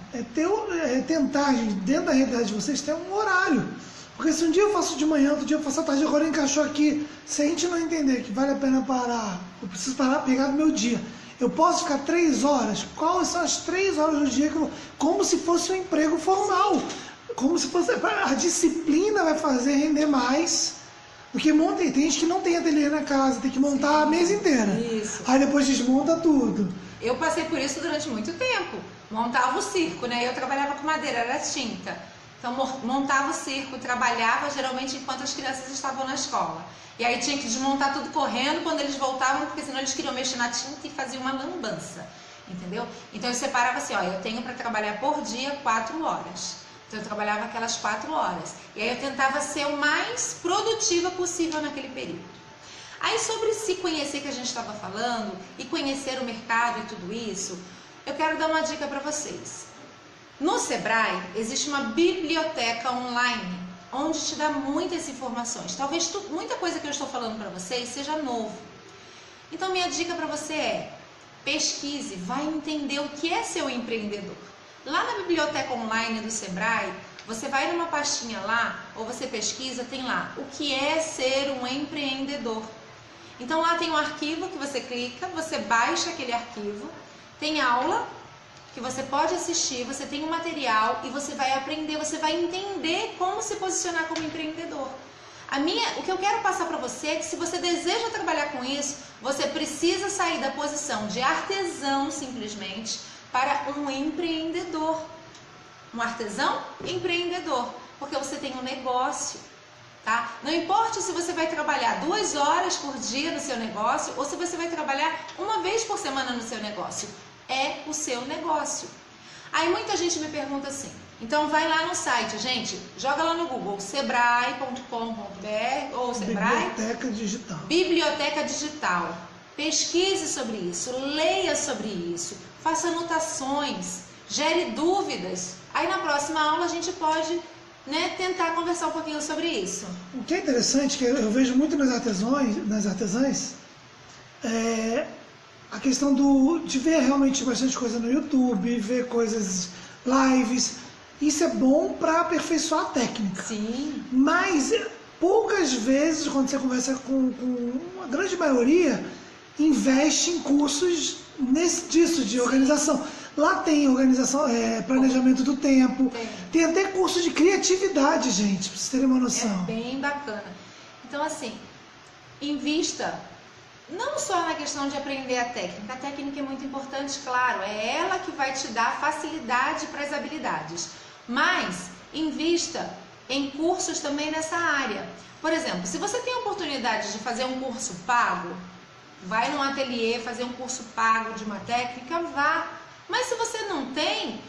tentar, gente, dentro da realidade de vocês, ter um horário. Porque se um dia eu faço de manhã, outro dia eu faço à tarde, agora encaixou aqui, se a gente não entender que vale a pena parar, eu preciso parar, pegar no meu dia. Eu posso ficar 3 horas? Quais são as 3 horas do dia que eu vou? Como se fosse um emprego formal. Como se fosse. A disciplina vai fazer render mais. Porque tem gente que não tem ateliê na casa, tem que montar a mesa inteira. Isso. Aí depois desmonta tudo. Eu passei por isso durante muito tempo. Montava o circo, né? Eu trabalhava com madeira, era tinta. Então montava o circo, trabalhava geralmente enquanto as crianças estavam na escola. E aí tinha que desmontar tudo correndo quando eles voltavam, porque senão eles queriam mexer na tinta e faziam uma lambança. Entendeu? Então eu separava assim, ó, eu tenho para trabalhar por dia 4 horas. Então eu trabalhava aquelas 4 horas. E aí eu tentava ser o mais produtiva possível naquele período. Aí sobre se conhecer que a gente estava falando, e conhecer o mercado e tudo isso, eu quero dar uma dica para vocês. No Sebrae existe uma biblioteca online, onde te dá muitas informações. Talvez muita coisa que eu estou falando para vocês seja novo. Então minha dica para você é, pesquise, vai entender o que é ser um empreendedor. Lá na biblioteca online do Sebrae, você vai numa pastinha lá, ou você pesquisa, tem lá, o que é ser um empreendedor. Então lá tem um arquivo que você clica, você baixa aquele arquivo, tem aula que você pode assistir, você tem um material e você vai aprender, você vai entender como se posicionar como empreendedor. O que eu quero passar para você é que se você deseja trabalhar com isso, você precisa sair da posição de artesão simplesmente para um empreendedor. Um artesão empreendedor, porque você tem um negócio, tá? Não importa se você vai trabalhar 2 horas por dia no seu negócio ou se você vai trabalhar 1 vez por semana no seu negócio. É o seu negócio. Aí muita gente me pergunta assim, então vai lá no site, gente, joga lá no Google, sebrae.com.br ou Sebrae. Biblioteca Digital. Biblioteca Digital. Pesquise sobre isso, leia sobre isso, faça anotações, gere dúvidas. Aí na próxima aula a gente pode, né, tentar conversar um pouquinho sobre isso. O que é interessante, que eu vejo muito nas artesãs, é a questão de ver realmente bastante coisa no YouTube, ver coisas, lives. Isso é bom para aperfeiçoar a técnica. Sim. Mas poucas vezes, quando você conversa com a grande maioria, investe em cursos disso, de organização. Lá tem organização, planejamento do tempo, tem até curso de criatividade, gente, para vocês terem uma noção. É bem bacana. Então, assim, invista não só na questão de aprender a técnica é muito importante, claro, é ela que vai te dar facilidade para as habilidades, mas invista em cursos também nessa área. Por exemplo, se você tem a oportunidade de fazer um curso pago, vai num ateliê fazer um curso pago de uma técnica, vá. Mas se você não tem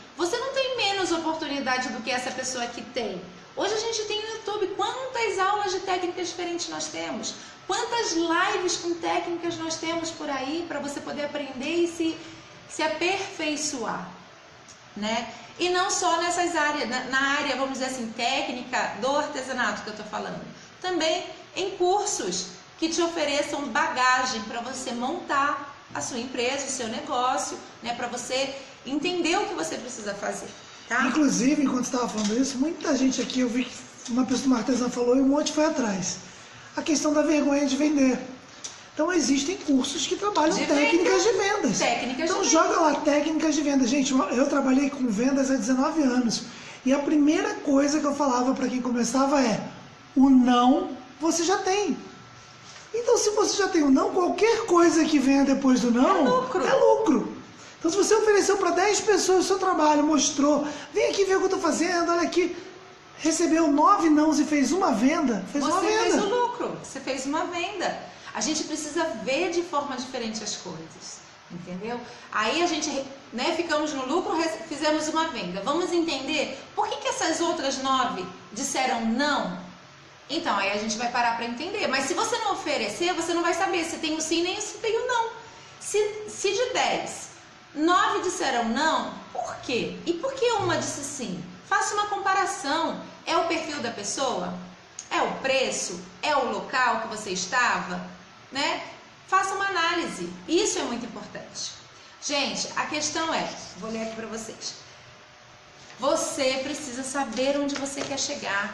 menos oportunidade do que essa pessoa que tem. Hoje a gente tem no YouTube quantas aulas de técnicas diferentes nós temos, quantas lives com técnicas nós temos por aí para você poder aprender e se aperfeiçoar, né? E não só nessas áreas, na área, vamos dizer assim, técnica do artesanato que eu estou falando, também em cursos que te ofereçam bagagem para você montar a sua empresa, o seu negócio, né, para você entender o que você precisa fazer, tá? Inclusive, enquanto você estava falando isso, muita gente aqui, eu vi que uma artesã falou e um monte foi atrás. A questão da vergonha de vender. Então existem cursos que trabalham técnicas de vendas. Então joga lá técnicas de vendas. Gente, eu trabalhei com vendas há 19 anos. E a primeira coisa que eu falava para quem começava é: o não você já tem. Então, se você já tem o não, qualquer coisa que venha depois do não é lucro. Então, se você ofereceu para 10 pessoas o seu trabalho, mostrou, vem aqui ver o que eu estou fazendo, olha aqui, recebeu 9 nãos e fez uma venda, uma venda. Você fez o lucro, você fez uma venda. A gente precisa ver de forma diferente as coisas, entendeu? Aí a gente, né, ficamos no lucro, fizemos uma venda. Vamos entender por que essas outras 9 disseram não? Então, aí a gente vai parar para entender. Mas se você não oferecer, você não vai saber se tem o sim nem se tem o não. Se de 10, 9 disseram não, por quê? E por que uma disse sim? Faça uma comparação. É o perfil da pessoa? É o preço? É o local que você estava? Né? faça uma análise. Isso é muito importante. Gente, a questão é, vou ler aqui para vocês. Você precisa saber onde você quer chegar.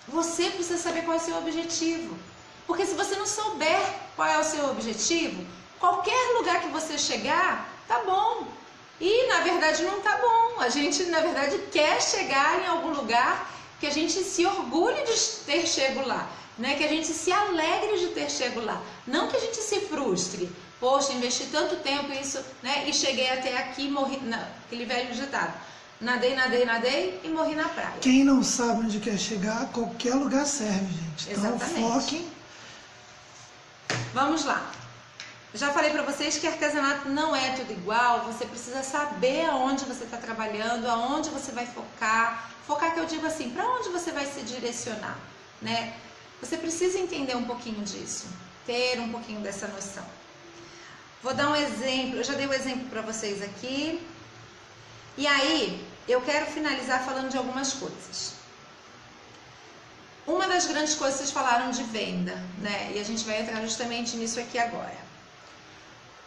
Você precisa saber qual é o seu objetivo. Porque se você não souber qual é o seu objetivo, qualquer lugar que você chegar, tá bom. E na verdade não tá bom. A gente na verdade quer chegar em algum lugar que a gente se orgulhe de ter chego lá, né? Que a gente se alegre de ter chego lá. Não que a gente se frustre. Poxa, investi tanto tempo isso, né? E cheguei até aqui e morri, aquele velho ditado. Nadei, nadei, nadei e morri na praia. Quem não sabe onde quer chegar, qualquer lugar serve, gente. Então foquem. Vamos lá. Já falei para vocês que artesanato não é tudo igual. Você precisa saber aonde você está trabalhando, aonde você vai focar. Focar que eu digo assim, para onde você vai se direcionar, né? Você precisa entender um pouquinho disso, ter um pouquinho dessa noção. Vou dar um exemplo, eu já dei um exemplo para vocês aqui. E aí, eu quero finalizar falando de algumas coisas. Uma das grandes coisas, vocês falaram de venda, né? E a gente vai entrar justamente nisso aqui agora.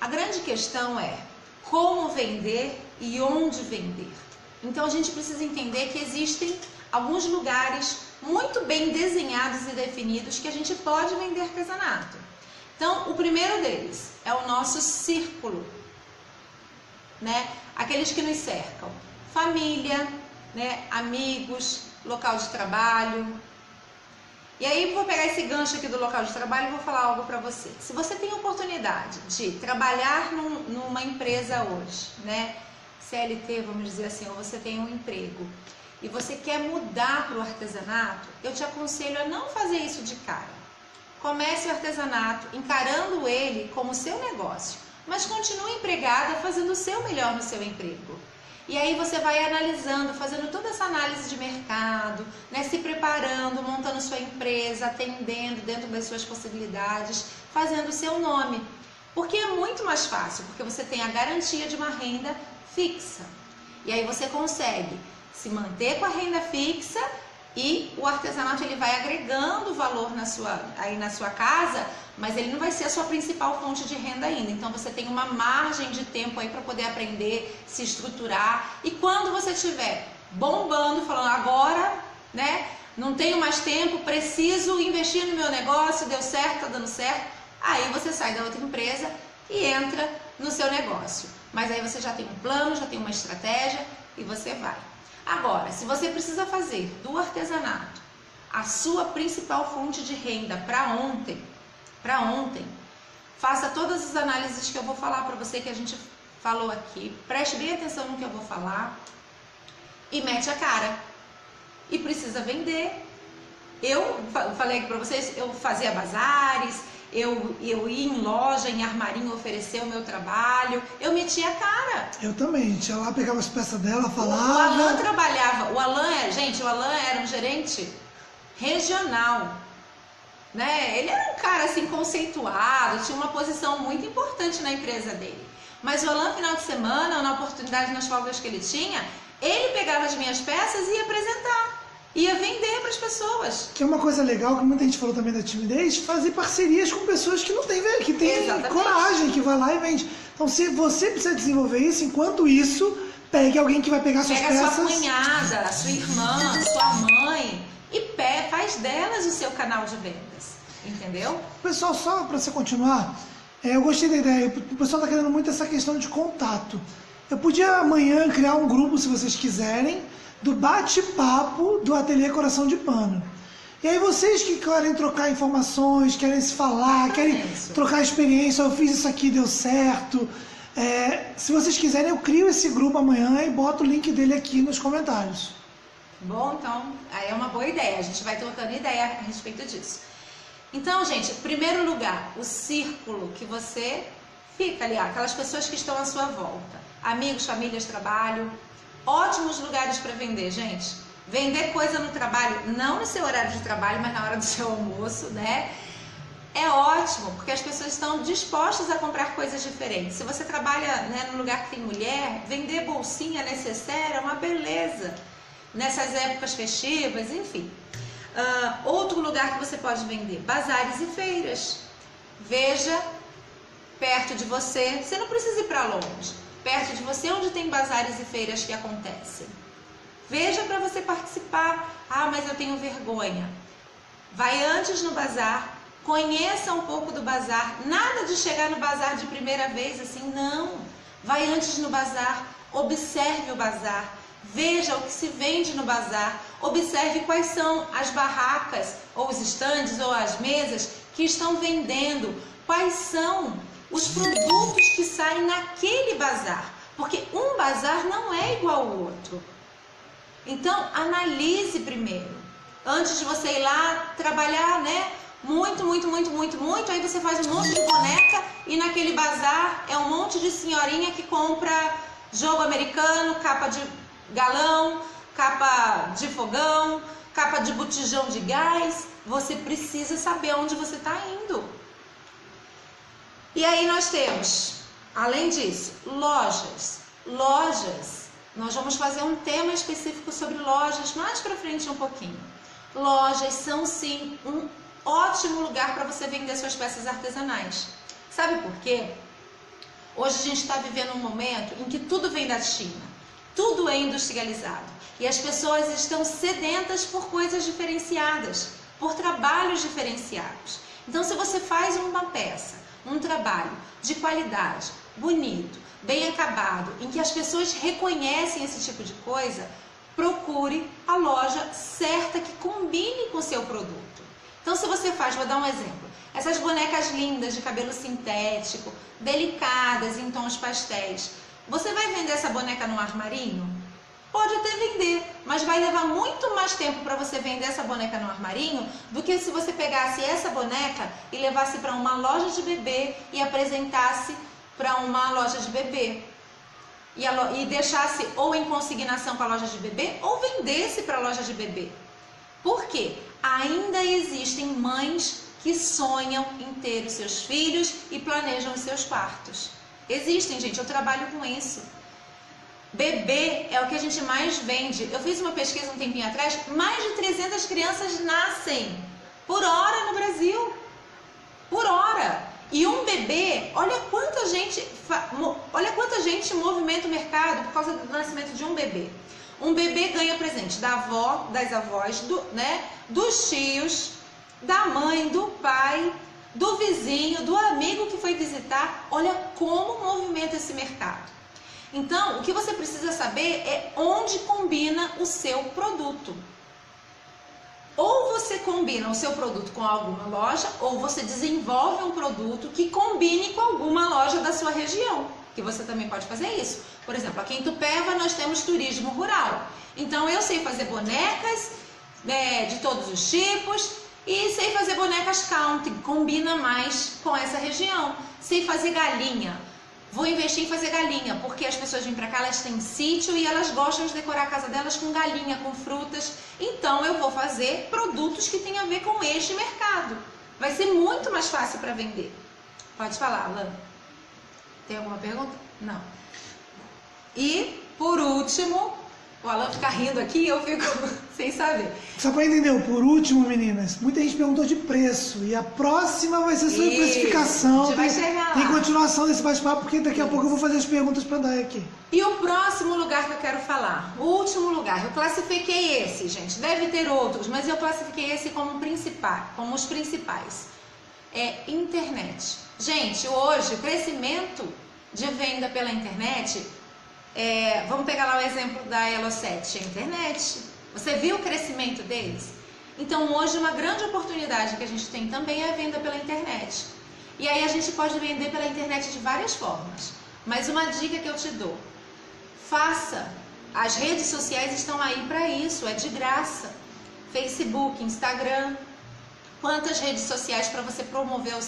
A grande questão é como vender e onde vender. Então a gente precisa entender que existem alguns lugares muito bem desenhados e definidos que a gente pode vender artesanato. Então o primeiro deles é o nosso círculo, né? Aqueles que nos cercam, família, né? Amigos, local de trabalho. E aí vou pegar esse gancho aqui do local de trabalho e vou falar algo para você. Se você tem a oportunidade de trabalhar numa empresa hoje, né? CLT, vamos dizer assim, ou você tem um emprego e você quer mudar para o artesanato, eu te aconselho a não fazer isso de cara. Comece o artesanato encarando ele como seu negócio, mas continue empregada fazendo o seu melhor no seu emprego. E aí você vai analisando, fazendo toda essa análise de mercado, né, se preparando, montando sua empresa, atendendo dentro das suas possibilidades, fazendo o seu nome. Porque é muito mais fácil, porque você tem a garantia de uma renda fixa. E aí você consegue se manter com a renda fixa e o artesanato ele vai agregando valor na sua casa, mas ele não vai ser a sua principal fonte de renda ainda. Então você tem uma margem de tempo aí para poder aprender, se estruturar. E quando você estiver bombando, falando agora, né, não tenho mais tempo, preciso investir no meu negócio, deu certo, tá dando certo, aí você sai da outra empresa e entra no seu negócio. Mas aí você já tem um plano, já tem uma estratégia e você vai. Agora, se você precisa fazer do artesanato a sua principal fonte de renda para ontem, faça todas as análises que eu vou falar para você, que a gente falou aqui, preste bem atenção no que eu vou falar e mete a cara. E precisa vender. Eu falei aqui para vocês, eu fazia bazares, eu ia em loja, em armarinho, oferecer o meu trabalho, eu metia a cara. Eu também, ia lá, pegava as peças dela, falava... O Alan trabalhava, o Alan era um gerente regional, né? Ele era um cara assim conceituado, tinha uma posição muito importante na empresa dele. Mas o Alan, final de semana, na oportunidade, nas folgas que ele tinha, ele pegava as minhas peças e ia apresentar. Ia vender para as pessoas. Que é uma coisa legal, que muita gente falou também da timidez, fazer parcerias com pessoas que não têm, que tem coragem, que vai lá e vende. Então, se você precisa desenvolver isso, enquanto isso, pegue alguém que vai pegar suas peças. Pega sua cunhada, sua irmã, sua mãe e faz delas o seu canal de vendas. Entendeu? Pessoal, só para você continuar, eu gostei da ideia. O pessoal está querendo muito essa questão de contato. Eu podia amanhã criar um grupo, se vocês quiserem, do bate-papo do Ateliê Coração de Pano. E aí vocês que querem trocar informações, querem se falar, querem trocar experiência, eu fiz isso aqui, deu certo. Se vocês quiserem, eu crio esse grupo amanhã e boto o link dele aqui nos comentários. Bom, então, aí é uma boa ideia, a gente vai trocando ideia a respeito disso. Então, gente, em primeiro lugar, o círculo que você fica ali, aquelas pessoas que estão à sua volta. Amigos, famílias, trabalho. Ótimos lugares para vender, gente. Vender coisa no trabalho, não no seu horário de trabalho, mas na hora do seu almoço, né? É ótimo, porque as pessoas estão dispostas a comprar coisas diferentes. Se você trabalha, né, num lugar que tem mulher, vender bolsinha necessária é uma beleza. Nessas épocas festivas, enfim. Outro lugar que você pode vender, bazares e feiras. Veja perto de você. Você não precisa ir para longe. Perto de você, onde tem bazares e feiras que acontecem. Veja para você participar. Ah, mas eu tenho vergonha. Vai antes no bazar, conheça um pouco do bazar. Nada de chegar no bazar de primeira vez assim, não. Vai antes no bazar, observe o bazar, veja o que se vende no bazar, observe quais são as barracas, ou os estandes, ou as mesas que estão vendendo, quais são os produtos que saem naquele bazar, porque um bazar não é igual ao outro. Então, analise primeiro, antes de você ir lá trabalhar, né? Muito, aí você faz um monte de boneca e naquele bazar é um monte de senhorinha que compra jogo americano, capa de galão, capa de fogão, capa de botijão de gás. Você precisa saber onde você está indo. E aí nós temos, além disso, lojas. Nós vamos fazer um tema específico sobre lojas mais para frente um pouquinho. Lojas são sim um ótimo lugar para você vender suas peças artesanais. Sabe por quê? Hoje a gente está vivendo um momento em que tudo vem da China, tudo é industrializado e as pessoas estão sedentas por coisas diferenciadas, por trabalhos diferenciados. Então, se você faz uma peça, um trabalho de qualidade, bonito, bem acabado, em que as pessoas reconhecem esse tipo de coisa, procure a loja certa que combine com o seu produto. Então, se você faz, vou dar um exemplo, essas bonecas lindas de cabelo sintético, delicadas em tons pastéis, você vai vender essa boneca no armarinho? Pode até vender, mas vai levar muito mais tempo para você vender essa boneca no armarinho do que se você pegasse essa boneca e levasse para uma loja de bebê e apresentasse para uma loja de bebê. E deixasse ou em consignação com a loja de bebê ou vendesse para a loja de bebê. Por quê? Ainda existem mães que sonham em ter os seus filhos e planejam os seus partos. Existem, gente, eu trabalho com isso. Bebê é o que a gente mais vende. Eu fiz uma pesquisa um tempinho atrás, mais de 300 crianças nascem por hora no Brasil. Por hora. E um bebê, olha quanta gente movimenta o mercado por causa do nascimento de um bebê. Um bebê ganha presente da avó, das avós, dos tios, da mãe, do pai, do vizinho, do amigo que foi visitar. Olha como movimenta esse mercado. Então, o que você precisa saber é onde combina o seu produto. Ou você combina o seu produto com alguma loja, ou você desenvolve um produto que combine com alguma loja da sua região, que você também pode fazer isso. Por exemplo, aqui em Itupeva nós temos turismo rural. Então eu sei fazer bonecas de todos os tipos e sei fazer bonecas country, combina mais com essa região. Sei fazer galinha. Vou investir em fazer galinha, porque as pessoas vêm para cá, elas têm sítio e elas gostam de decorar a casa delas com galinha, com frutas. Então eu vou fazer produtos que tenham a ver com este mercado. Vai ser muito mais fácil para vender. Pode falar, Alan. Tem alguma pergunta? Não. E, por último, o Alan fica rindo aqui e eu fico sem saber. Só para entender, por último, meninas, muita gente perguntou de preço. E a próxima vai ser sobre precificação. A gente vai chegar lá. Tem continuação desse bate-papo, porque daqui a pouco eu vou fazer as perguntas para a Day aqui. E o próximo lugar que eu quero falar, o último lugar, eu classifiquei esse, gente. Deve ter outros, mas eu classifiquei esse como os principais. É internet. Gente, hoje o crescimento de venda pela internet, vamos pegar lá o exemplo da Elo7, a internet. Você viu o crescimento deles? Então hoje uma grande oportunidade que a gente tem também é a venda pela internet. E aí a gente pode vender pela internet de várias formas. Mas uma dica que eu te dou, faça. As redes sociais estão aí para isso, é de graça. Facebook, Instagram, quantas redes sociais para você promover o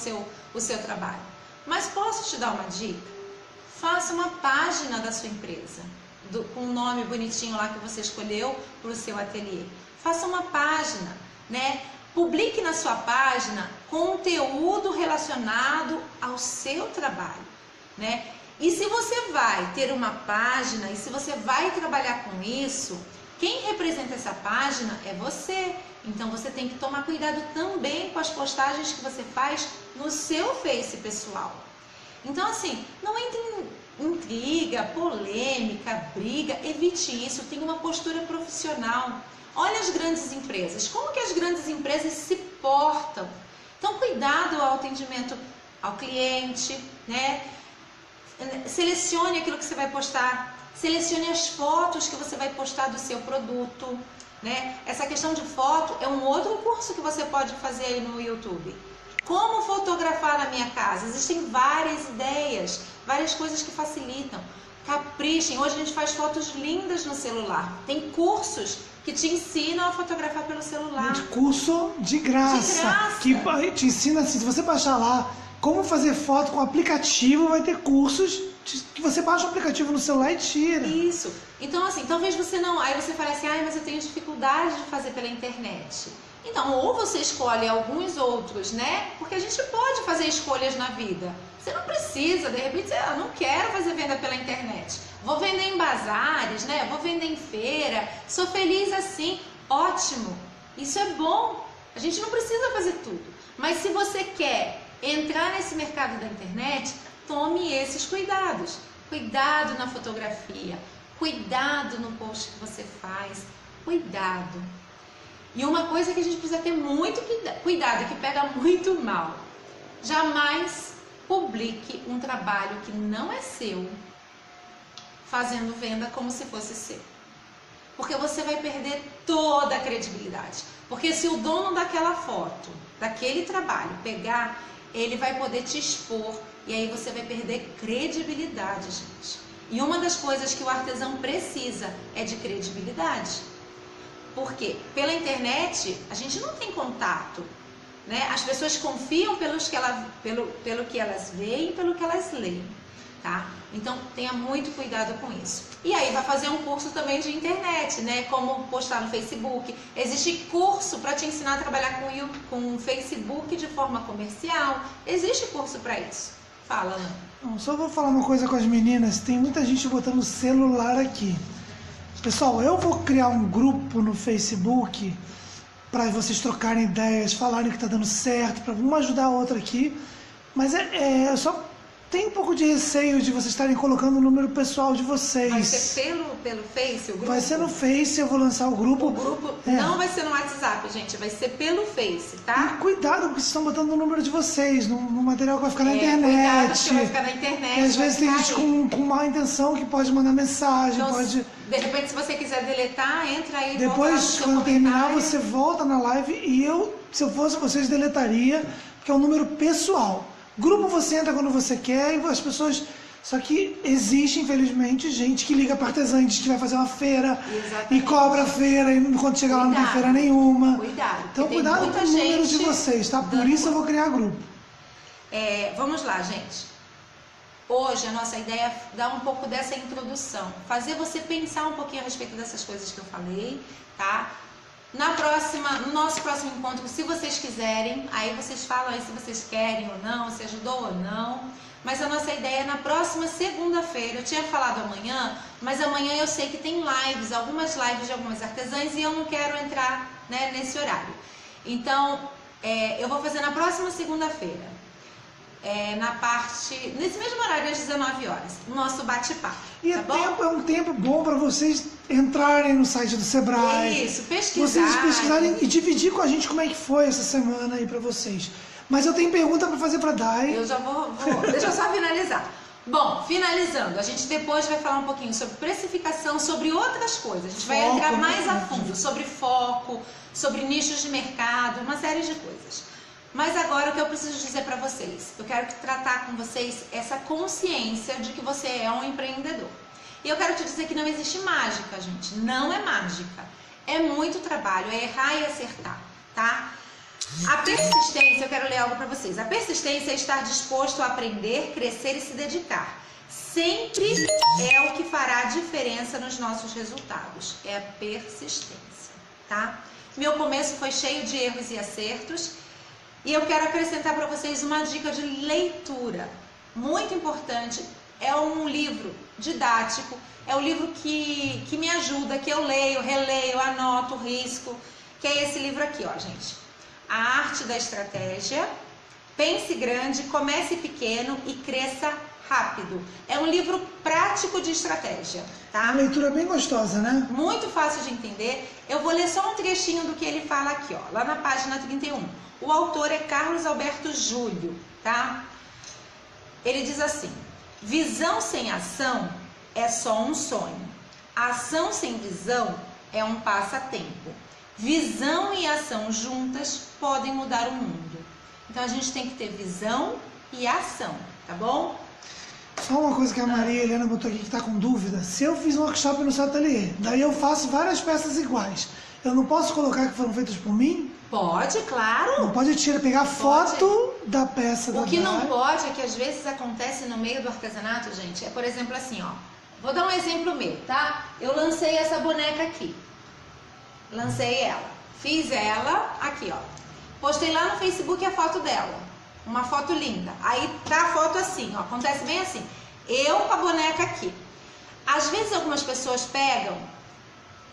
seu trabalho. Mas posso te dar uma dica? Faça uma página da sua empresa, com um nome bonitinho lá que você escolheu para o seu ateliê. Faça uma página, né? Publique na sua página conteúdo relacionado ao seu trabalho, né? E se você vai ter uma página, e se você vai trabalhar com isso, quem representa essa página é você. Então você tem que tomar cuidado também com as postagens que você faz no seu Face pessoal. Então, assim, não entre em intriga, polêmica, briga, evite isso, tenha uma postura profissional. Olha as grandes empresas, como que as grandes empresas se portam? Então, cuidado ao atendimento ao cliente, né? Selecione aquilo que você vai postar, selecione as fotos que você vai postar do seu produto, né? Essa questão de foto é um outro curso que você pode fazer aí no YouTube. Como fotografar na minha casa? Existem várias ideias, várias coisas que facilitam. Caprichem, hoje a gente faz fotos lindas no celular. Tem cursos que te ensinam a fotografar pelo celular. De curso de graça. Que te ensina, se você baixar lá como fazer foto com aplicativo, vai ter cursos que você baixa o aplicativo no celular e tira. Isso. Então, assim, talvez você não... Aí você fala assim, mas eu tenho dificuldade de fazer pela internet. Então, ou você escolhe alguns outros, né? Porque a gente pode fazer escolhas na vida. Você não precisa, de repente, eu não quero fazer venda pela internet. Vou vender em bazares, né? Vou vender em feira. Sou feliz assim. Ótimo. Isso é bom. A gente não precisa fazer tudo. Mas se você quer entrar nesse mercado da internet, tome esses cuidados. Cuidado na fotografia. Cuidado no post que você faz. Cuidado. E uma coisa que a gente precisa ter muito cuidado, que pega muito mal. Jamais publique um trabalho que não é seu, fazendo venda como se fosse seu. Porque você vai perder toda a credibilidade. Porque se o dono daquela foto, daquele trabalho, pegar, ele vai poder te expor e aí você vai perder credibilidade, gente. E uma das coisas que o artesão precisa é de credibilidade. Porque pela internet a gente não tem contato, né? As pessoas confiam pelo que elas veem, pelo que elas leem, tá? Então tenha muito cuidado com isso. E aí vai fazer um curso também de internet, né? Como postar no Facebook. Existe curso para te ensinar a trabalhar com o Facebook de forma comercial. Existe curso para isso. Fala, Ana. Não, só vou falar uma coisa com as meninas. Tem muita gente botando celular aqui. Pessoal, eu vou criar um grupo no Facebook para vocês trocarem ideias, falarem que está dando certo, para uma ajudar a outra aqui. Mas eu só tenho um pouco de receio de vocês estarem colocando o número pessoal de vocês. Vai ser pelo Face o grupo? Vai ser no Face, eu vou lançar o grupo. O grupo não vai ser no WhatsApp, gente, vai ser pelo Face, tá? E cuidado, porque vocês estão botando o número de vocês no material que vai ficar na internet. Cuidado que vai ficar na internet. E às vezes tem gente com má intenção que pode mandar mensagem, então, pode... De repente, se você quiser deletar, entra aí. Depois, quando terminar, você volta na live e se eu fosse vocês, deletaria, porque é um número pessoal. Grupo você entra quando você quer e as pessoas... Só que existe, infelizmente, gente que liga para artesã e diz que vai fazer uma feira. Exatamente. E cobra a feira e quando chega lá não tem feira nenhuma. Cuidado. Então cuidado com o número de vocês, tá? Por isso eu vou criar grupo. Vamos lá, gente. Hoje a nossa ideia é dar um pouco dessa introdução, fazer você pensar um pouquinho a respeito dessas coisas que eu falei, tá? No nosso próximo encontro, se vocês quiserem, aí vocês falam aí se vocês querem ou não, se ajudou ou não. Mas a nossa ideia é na próxima segunda-feira. Eu tinha falado amanhã, mas amanhã eu sei que tem lives, algumas lives de algumas artesãs e eu não quero entrar, né, nesse horário. Então, eu vou fazer na próxima segunda-feira. Nesse mesmo horário, às 19 horas, o nosso bate-papo. E tá bom? É um tempo bom para vocês entrarem no site do Sebrae. Isso, pesquisar. Vocês pesquisarem e dividir com a gente como é que foi essa semana aí para vocês. Mas eu tenho pergunta para fazer para Dai. Eu já vou. Deixa eu só finalizar. Bom, finalizando, a gente depois vai falar um pouquinho sobre precificação, sobre outras coisas. A gente vai entrar mais a fundo sobre foco, sobre nichos de mercado, uma série de coisas. Mas agora o que eu preciso dizer para vocês, eu quero tratar com vocês essa consciência de que você é um empreendedor. E eu quero te dizer que não existe mágica, gente, não é mágica. É muito trabalho, é errar e acertar, tá? A persistência, eu quero ler algo para vocês. A persistência é estar disposto a aprender, crescer e se dedicar. Sempre é o que fará a diferença nos nossos resultados. É a persistência, tá? Meu começo foi cheio de erros e acertos. E eu quero acrescentar para vocês uma dica de leitura, muito importante. É um livro didático, é um livro que me ajuda, que eu leio, releio, anoto, risco, que é esse livro aqui, ó, gente. A Arte da Estratégia, Pense grande, comece pequeno e cresça rápido. É um livro prático de estratégia, tá? Uma leitura bem gostosa, né? Muito fácil de entender. Eu vou ler só um trechinho do que ele fala aqui, ó, lá na página 31. O autor é Carlos Alberto Júlio, tá? Ele diz assim: visão sem ação é só um sonho. Ação sem visão é um passatempo. Visão e ação juntas podem mudar o mundo. Então a gente tem que ter visão e ação, tá bom? Só uma coisa que a Maria Helena botou aqui que está com dúvida. Se eu fiz um workshop no seu ateliê, daí eu faço várias peças iguais, eu não posso colocar que foram feitas por mim? Pode, claro. Não pode pegar foto da peça da O que não Dai. pode é que às vezes acontece no meio do artesanato, gente, é por exemplo assim, ó. Vou dar um exemplo meu, tá? Eu lancei essa boneca aqui. Lancei ela. Fiz ela aqui, ó. Postei lá no Facebook a foto dela. Uma foto linda. Aí tá a foto assim, ó. Acontece bem assim. Eu com a boneca aqui. Às vezes algumas pessoas pegam,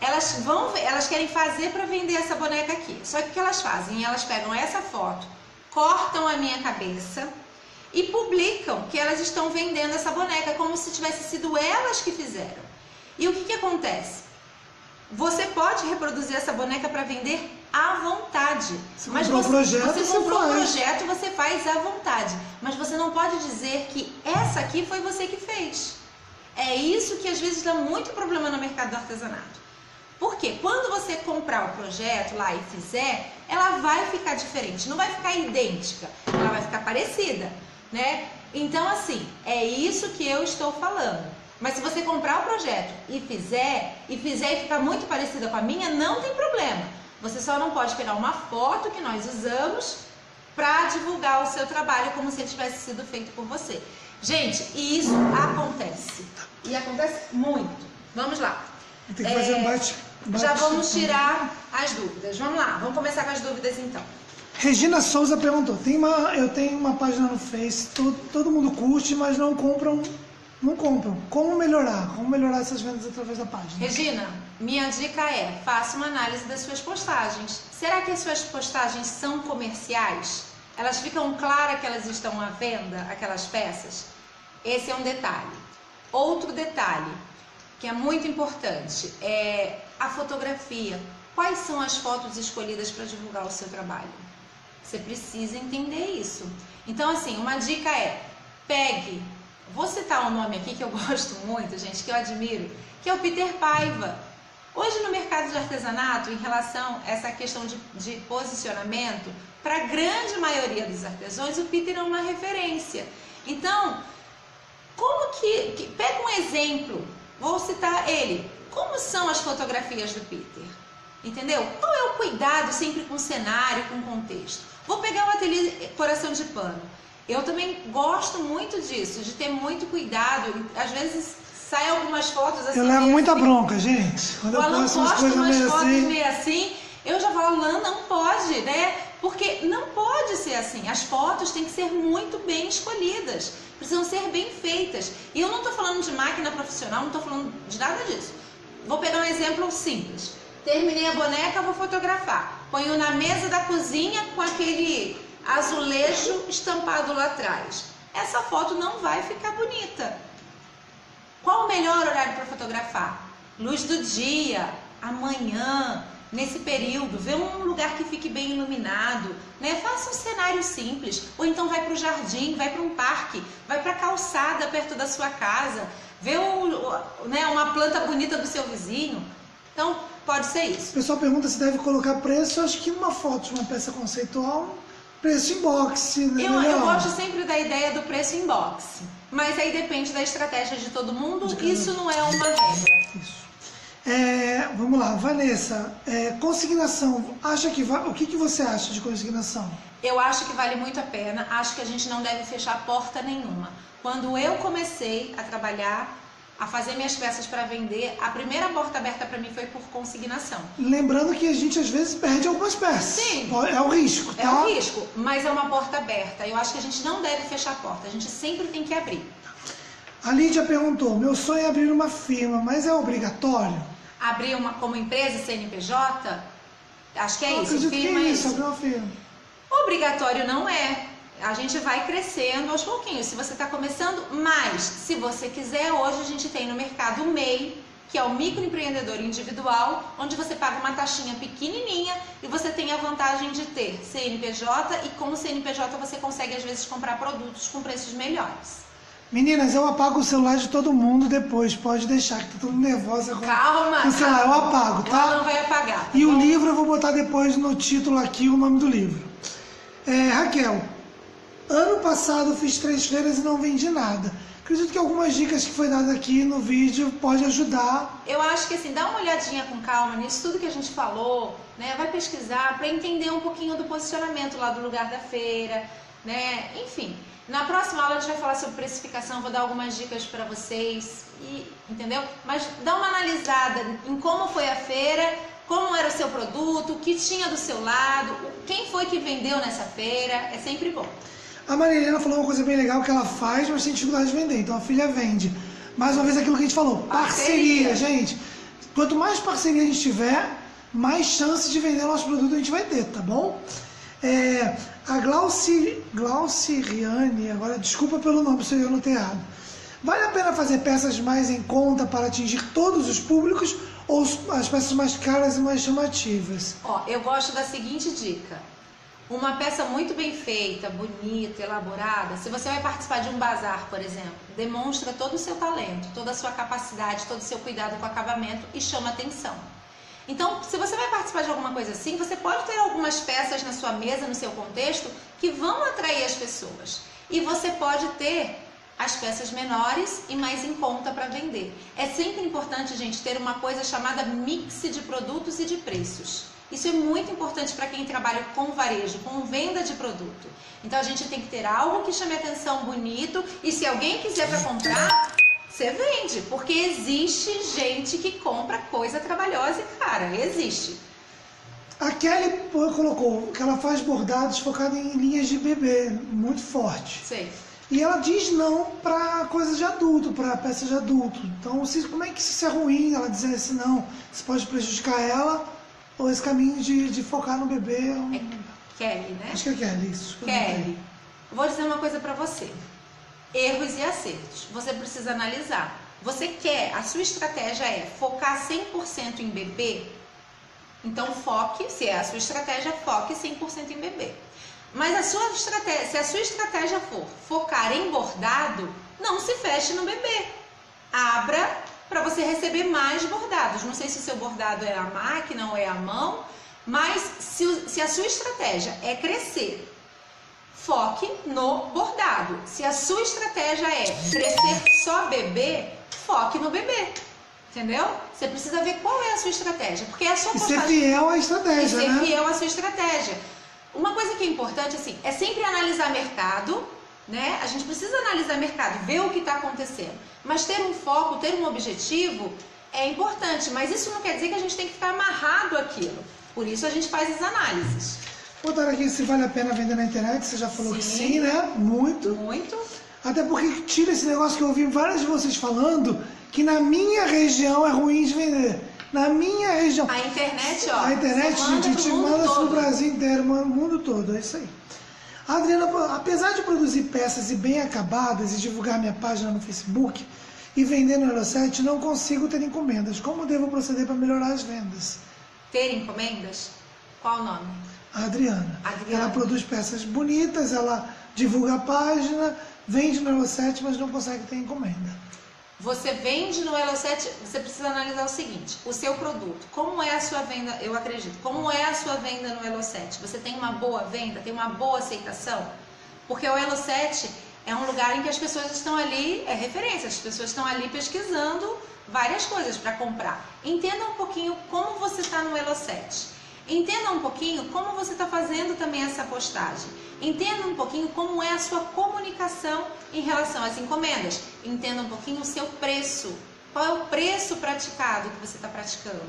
elas querem fazer para vender essa boneca aqui. Só que o que elas fazem? Elas pegam essa foto, cortam a minha cabeça e publicam que elas estão vendendo essa boneca como se tivesse sido elas que fizeram. E o que acontece? Você pode reproduzir essa boneca para vender à vontade. Mas você comprou um projeto, você faz à vontade. Mas você não pode dizer que essa aqui foi você que fez. É isso que às vezes dá muito problema no mercado do artesanato. Porque quando você comprar o projeto lá e fizer, ela vai ficar diferente, não vai ficar idêntica, ela vai ficar parecida, né? Então assim, é isso que eu estou falando. Mas se você comprar o projeto e fizer e ficar muito parecida com a minha, não tem problema. Você só não pode pegar uma foto que nós usamos para divulgar o seu trabalho como se ele tivesse sido feito por você. Gente, e isso acontece. E acontece muito. Vamos lá. Tem que fazer um bate. Já vamos tirar as dúvidas. Vamos lá, vamos começar com as dúvidas então. Regina Souza perguntou: eu tenho uma página no Face, todo mundo curte, mas não compram. Como melhorar? Como melhorar essas vendas através da página? Regina, minha dica é: faça uma análise das suas postagens. Será que as suas postagens são comerciais? Elas ficam claras que elas estão à venda, aquelas peças? Esse é um detalhe. Outro detalhe que é muito importante é a fotografia. Quais são as fotos escolhidas para divulgar o seu trabalho? Você precisa entender isso. Então, assim, uma dica é: pegue. Vou citar um nome aqui que eu gosto muito, gente, que eu admiro, que é o Peter Paiva. Hoje no mercado de artesanato, em relação a essa questão de posicionamento, para a grande maioria dos artesãos, o Peter é uma referência. Então, como que pega um exemplo, vou citar ele. Como são as fotografias do Peter? Entendeu? Qual é o cuidado sempre com o cenário, com o contexto? Vou pegar o ateliê Coração de Pano. Eu também gosto muito disso, de ter muito cuidado. Às vezes saem algumas fotos assim. Eu levo muita bronca, gente. Quando eu posto umas coisas meio assim, eu já falo: não pode, né? Porque não pode ser assim. As fotos têm que ser muito bem escolhidas, precisam ser bem feitas. E eu não estou falando de máquina profissional, não estou falando de nada disso. Vou pegar um exemplo simples. Terminei a boneca, vou fotografar. Ponho na mesa da cozinha com aquele azulejo estampado lá atrás. Essa foto não vai ficar bonita. Qual o melhor horário para fotografar? Luz do dia, amanhã, nesse período. Vê um lugar que fique bem iluminado, né? Faça um cenário simples. Ou então vai para o jardim, vai para um parque, vai para a calçada perto da sua casa. Vê uma planta bonita do seu vizinho. Então, pode ser isso. O pessoal pergunta se deve colocar preço. Acho que uma foto de uma peça conceitual, preço em box, né? Eu gosto sempre da ideia do preço em box, mas aí depende da estratégia de todo mundo. Isso não é uma regra. Isso. Vamos lá, Vanessa. Consignação. O que você acha de consignação? Eu acho que vale muito a pena. Acho que a gente não deve fechar porta nenhuma. Quando eu comecei a trabalhar, a fazer minhas peças para vender, a primeira porta aberta para mim foi por consignação. Lembrando que a gente às vezes perde algumas peças. Sim. É o risco, tá? É o risco, mas é uma porta aberta. Eu acho que a gente não deve fechar a porta, a gente sempre tem que abrir. A Lídia perguntou: meu sonho é abrir uma firma, mas é obrigatório? Abrir como empresa CNPJ? Acho que é isso. Acredito Firma que é é isso, abrir uma firma. Obrigatório não é. A gente vai crescendo aos pouquinhos, se você está começando, mas se você quiser, hoje a gente tem no mercado o MEI, que é o microempreendedor individual, onde você paga uma taxinha pequenininha e você tem a vantagem de ter CNPJ e com o CNPJ você consegue às vezes comprar produtos com preços melhores. Meninas, eu apago o celular de todo mundo depois, pode deixar, que tá todo nervosa com Calma! o celular. Eu apago, tá? Ela não vai apagar. E o livro eu vou botar depois no título aqui o nome do livro. Raquel, ano passado eu fiz 3 feiras e não vendi nada. Acredito que algumas dicas que foi dada aqui no vídeo pode ajudar. Eu acho que assim, dá uma olhadinha com calma nisso tudo que a gente falou, né? Vai pesquisar para entender um pouquinho do posicionamento lá do lugar da feira, né? Enfim, na próxima aula a gente vai falar sobre precificação, vou dar algumas dicas para vocês, entendeu? Mas dá uma analisada em como foi a feira, como era o seu produto, o que tinha do seu lado, quem foi que vendeu nessa feira, é sempre bom. A Maria Helena falou uma coisa bem legal que ela faz, mas tem dificuldade de vender. Então a filha vende. Mais uma vez aquilo que a gente falou, parceria, gente. Quanto mais parceria a gente tiver, mais chance de vender nosso produto a gente vai ter, tá bom? A Glauciriane, agora desculpa pelo nome se eu anotei errado. Vale a pena fazer peças mais em conta para atingir todos os públicos ou as peças mais caras e mais chamativas? Eu gosto da seguinte dica. Uma peça muito bem feita, bonita, elaborada, se você vai participar de um bazar, por exemplo, demonstra todo o seu talento, toda a sua capacidade, todo o seu cuidado com o acabamento e chama atenção. Então, se você vai participar de alguma coisa assim, você pode ter algumas peças na sua mesa, no seu contexto, que vão atrair as pessoas. E você pode ter as peças menores e mais em conta para vender. É sempre importante, gente, ter uma coisa chamada mix de produtos e de preços. Isso é muito importante para quem trabalha com varejo, com venda de produto. Então a gente tem que ter algo que chame atenção, bonito, e se alguém quiser para comprar, você vende, porque existe gente que compra coisa trabalhosa e cara, existe. A Kelly colocou que ela faz bordados focados em linhas de bebê, muito forte. Sei. E ela diz não para coisas de adulto, para peças de adulto. Então, como é que isso é ruim, ela dizer assim, não, isso pode prejudicar ela, ou esse caminho de focar no bebê? Kelly, né? Acho que é Kelly, isso. Kelly, vou dizer uma coisa para você. Erros e acertos. Você precisa analisar. Você quer, a sua estratégia é focar 100% em bebê? Então foque, se é a sua estratégia, foque 100% em bebê. Mas se a sua estratégia for focar em bordado, não se feche no bebê. Abra para você receber mais bordados. Não sei se o seu bordado é a máquina ou é a mão, mas se a sua estratégia é crescer, foque no bordado. Se a sua estratégia é crescer só bebê, foque no bebê. Entendeu? Você precisa ver qual é a sua estratégia. Porque é a sua postagem. E ser fiel à estratégia, né? E ser fiel à sua estratégia. Uma coisa que é importante, assim, é sempre analisar mercado, né? A gente precisa analisar mercado, ver o que está acontecendo. Mas ter um foco, ter um objetivo é importante. Mas isso não quer dizer que a gente tem que ficar amarrado àquilo. Por isso a gente faz as análises. Botaram aqui se vale a pena vender na internet, você já falou que sim, né? Muito. Muito. Até porque tira esse negócio que eu ouvi vários de vocês falando, que na minha região é ruim de vender. Na minha região. A internet, ó. A internet, gente, a gente manda pro Brasil inteiro, manda o mundo todo, é isso aí. A Adriana, apesar de produzir peças e bem acabadas e divulgar minha página no Facebook e vender no Elo7, não consigo ter encomendas. Como devo proceder para melhorar as vendas? Ter encomendas? Qual o nome? A Adriana. Adriana. Ela produz peças bonitas, ela divulga a página, vende no Elo7, mas não consegue ter encomenda. Você vende no Elo7, você precisa analisar o seguinte, o seu produto, como é a sua venda, eu acredito, como é a sua venda no Elo7? Você tem uma boa venda, tem uma boa aceitação? Porque o Elo7 é um lugar em que as pessoas estão ali, é referência, as pessoas estão ali pesquisando várias coisas para comprar. Entenda um pouquinho como você está no Elo7. Entenda um pouquinho como você está fazendo também essa postagem. Entenda um pouquinho como é a sua comunicação em relação às encomendas. Entenda um pouquinho o seu preço. Qual é o preço praticado que você está praticando?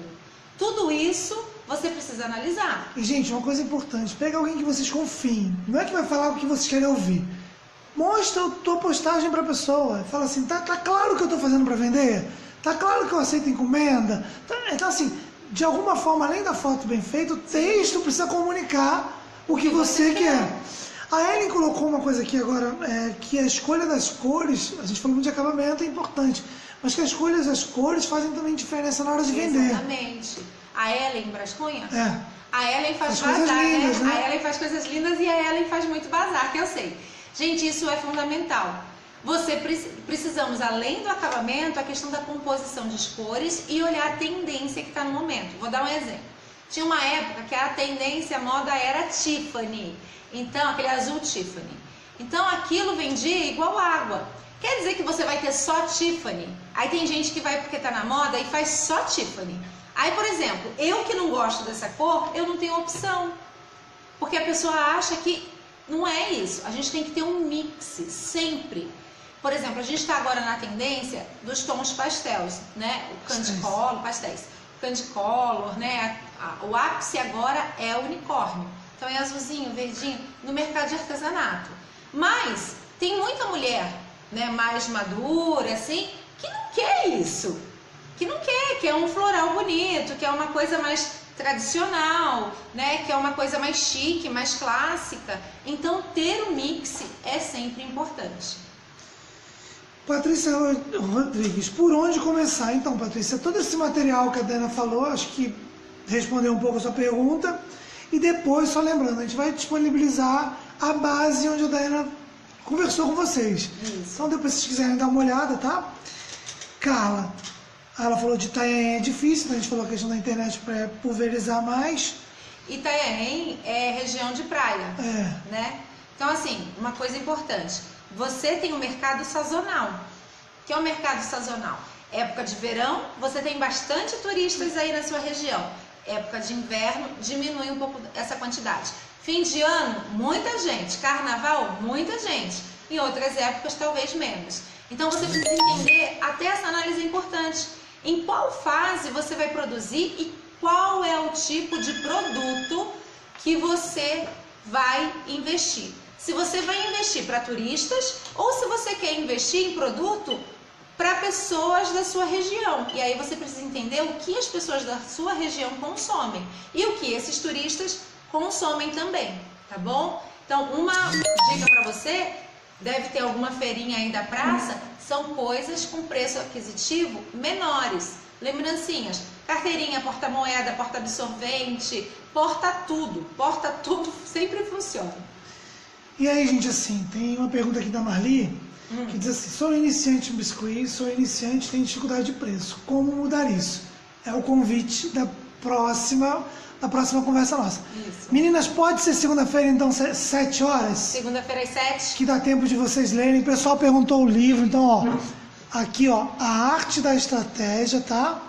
Tudo isso você precisa analisar. E, gente, uma coisa importante. Pega alguém que vocês confiem. Não é que vai falar o que vocês querem ouvir. Mostra a tua postagem para a pessoa. Fala assim, tá claro que eu estou fazendo para vender? Tá claro que eu aceito encomenda? Então, assim, de alguma forma, além da foto bem feita, o texto precisa comunicar o que você quer. A Ellen colocou uma coisa aqui agora, que a escolha das cores, a gente falou muito de acabamento, é importante, mas que as escolhas das cores fazem também diferença na hora de vender. Exatamente. A Ellen Brascunha? É. A Ellen faz Faz bazar, coisas lindas, né? A Ellen faz coisas lindas e a Ellen faz muito bazar, que eu sei. Gente, isso é fundamental. Precisamos, além do acabamento, a questão da composição de cores e olhar a tendência que está no momento. Vou dar um exemplo. Tinha uma época que a tendência, a moda era Tiffany. Então, aquele azul Tiffany. Então, aquilo vendia igual água. Quer dizer que você vai ter só Tiffany? Aí tem gente que vai porque está na moda e faz só Tiffany. Aí, por exemplo, eu que não gosto dessa cor, eu não tenho opção. Porque a pessoa acha que não é isso. A gente tem que ter um mix, sempre. Por exemplo, a gente está agora na tendência dos tons pastéis, né? O candy color, pastéis. O candy color, né? O ápice agora é o unicórnio. Então é azulzinho, verdinho, no mercado de artesanato. Mas tem muita mulher, né, mais madura, assim, que não quer isso. Que não quer um floral bonito, que é uma coisa mais tradicional, né? Que é uma coisa mais chique, mais clássica. Então, ter um mix é sempre importante. Patrícia Rodrigues, por onde começar? Então, Patrícia, todo esse material que a Dana falou, acho que respondeu um pouco a sua pergunta. E depois, só lembrando, a gente vai disponibilizar a base onde a Dana conversou com vocês. Isso. Então, depois, se vocês quiserem dar uma olhada, tá? Carla. Ela falou de Itanhaém é difícil, então a gente falou a questão da internet para pulverizar mais. Itanhaém é região de praia, né? Então, assim, uma coisa importante. Você tem um mercado sazonal. O que é o mercado sazonal? Época de verão, você tem bastante turistas aí na sua região. Época de inverno, diminui um pouco essa quantidade. Fim de ano, muita gente. Carnaval, muita gente. Em outras épocas, talvez menos. Então, você precisa entender, até essa análise é importante. Em qual fase você vai produzir e qual é o tipo de produto que você vai investir. Se você vai investir para turistas ou se você quer investir em produto para pessoas da sua região. E aí você precisa entender o que as pessoas da sua região consomem e o que esses turistas consomem também, tá bom? Então, uma dica para você, deve ter alguma feirinha aí da praça, são coisas com preço aquisitivo menores. Lembrancinhas, carteirinha, porta-moeda, porta-absorvente, porta-tudo sempre funciona. E aí, gente, assim, tem uma pergunta aqui da Marli, que diz assim: sou iniciante em biscuit, sou iniciante, tenho dificuldade de preço. Como mudar isso? É o convite da próxima conversa nossa. Isso. Meninas, pode ser segunda-feira, então, 7 horas? Segunda-feira às 7. Que dá tempo de vocês lerem. O pessoal perguntou o livro, então, ó, aqui, ó, A Arte da Estratégia, tá?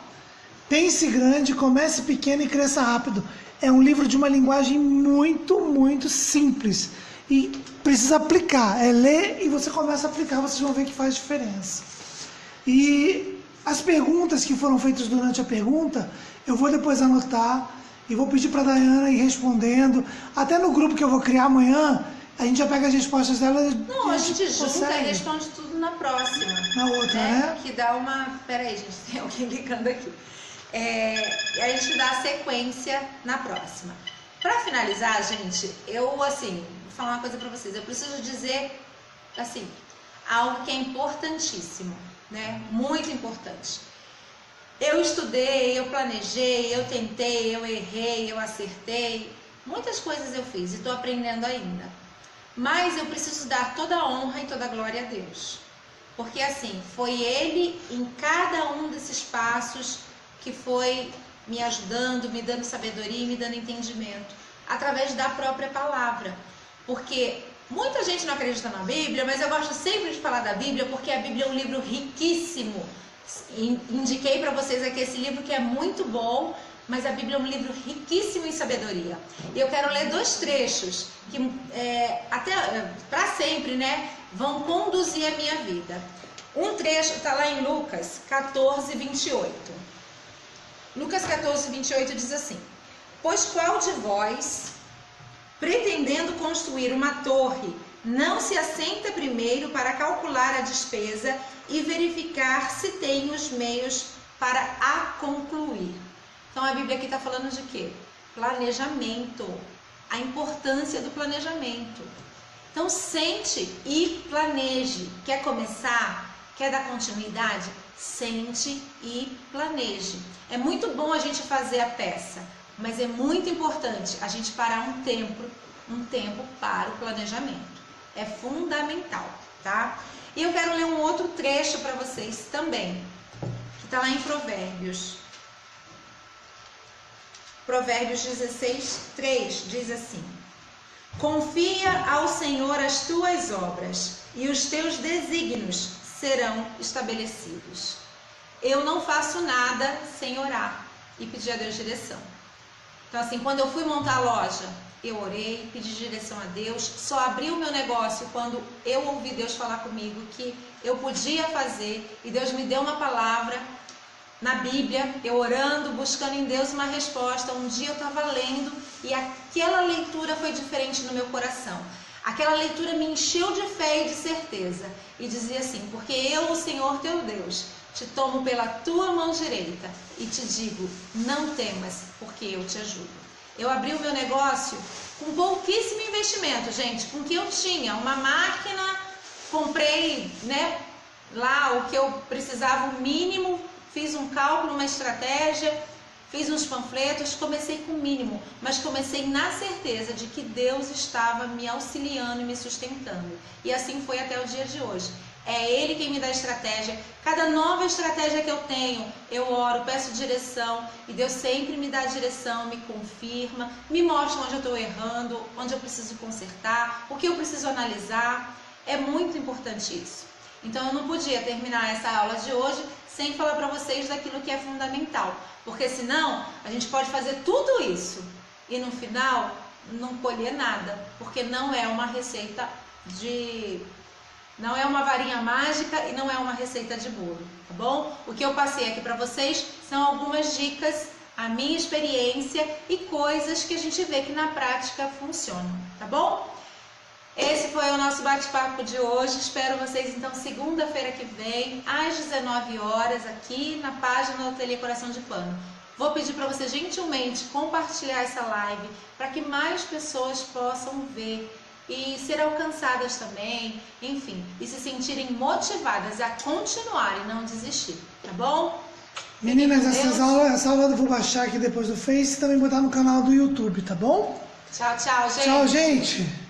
Pense grande, comece pequeno e cresça rápido. É um livro de uma linguagem muito, muito simples. E precisa aplicar. É ler e você começa a aplicar, vocês vão ver que faz diferença. E as perguntas que foram feitas durante a pergunta, eu vou depois anotar e vou pedir para a Dayana ir respondendo. Até no grupo que eu vou criar amanhã, a gente já pega as respostas dela. Não, a gente junta e responde tudo na próxima. Na outra, né? Que dá uma... Peraí, gente, tem alguém ligando aqui. A gente dá a sequência na próxima. Para finalizar, gente, eu, assim, vou falar uma coisa para vocês. Eu preciso dizer, assim, algo que é importantíssimo, né? Muito importante. Eu estudei, eu planejei, eu tentei, eu errei, eu acertei. Muitas coisas eu fiz e estou aprendendo ainda. Mas eu preciso dar toda a honra e toda a glória a Deus. Porque, assim, foi Ele em cada um desses passos que foi me ajudando, me dando sabedoria e me dando entendimento, através da própria palavra. Porque muita gente não acredita na Bíblia, mas eu gosto sempre de falar da Bíblia, porque a Bíblia é um livro riquíssimo. Indiquei para vocês aqui esse livro que é muito bom, mas a Bíblia é um livro riquíssimo em sabedoria. E eu quero ler 2 trechos que até para sempre, né, vão conduzir a minha vida. Um trecho está lá em Lucas 14, 28. Lucas 14, 28 diz assim: pois qual de vós, pretendendo construir uma torre, não se assenta primeiro para calcular a despesa e verificar se tem os meios para a concluir? Então a Bíblia aqui está falando de quê? Planejamento, a importância do planejamento. Então sente e planeje. Quer começar? Quer dar continuidade? Sente e planeje. É muito bom a gente fazer a peça, mas é muito importante a gente parar um tempo para o planejamento. É fundamental, tá? E eu quero ler um outro trecho para vocês também, que está lá em Provérbios. Provérbios 16:3 diz assim: confia ao Senhor as tuas obras, e os teus desígnios serão estabelecidos. Eu não faço nada sem orar e pedir a Deus direção. Então assim, quando eu fui montar a loja, eu orei, pedi direção a Deus, só abri o meu negócio quando eu ouvi Deus falar comigo que eu podia fazer, e Deus me deu uma palavra na Bíblia, eu orando, buscando em Deus uma resposta. Um dia eu estava lendo e aquela leitura foi diferente no meu coração. Aquela leitura me encheu de fé e de certeza, e dizia assim: porque eu, o Senhor teu Deus, te tomo pela tua mão direita e te digo, não temas, porque eu te ajudo. Eu abri o meu negócio com pouquíssimo investimento, gente, com o que eu tinha, uma máquina, comprei, né, lá o que eu precisava, o mínimo, fiz um cálculo, uma estratégia, fiz uns panfletos, comecei com o mínimo, mas comecei na certeza de que Deus estava me auxiliando e me sustentando. E assim foi até o dia de hoje. É Ele quem me dá estratégia. Cada nova estratégia que eu tenho, eu oro, peço direção, e Deus sempre me dá direção, me confirma, me mostra onde eu estou errando, onde eu preciso consertar, o que eu preciso analisar. É muito importante isso. Então eu não podia terminar essa aula de hoje sem falar para vocês daquilo que é fundamental, porque senão a gente pode fazer tudo isso e no final não colher nada, porque não é uma receita não é uma varinha mágica e não é uma receita de bolo, tá bom? O que eu passei aqui para vocês são algumas dicas, a minha experiência e coisas que a gente vê que na prática funcionam, tá bom? Esse foi o nosso bate-papo de hoje. Espero vocês então segunda-feira que vem, às 19 horas, aqui na página do Ateliê Coração de Pano. Vou pedir para você gentilmente compartilhar essa live para que mais pessoas possam ver e ser alcançadas também, enfim, e se sentirem motivadas a continuar e não desistir, tá bom? Meninas, essa aula eu vou baixar aqui depois do Face e também botar no canal do YouTube, tá bom? Tchau, tchau, gente. Tchau, gente.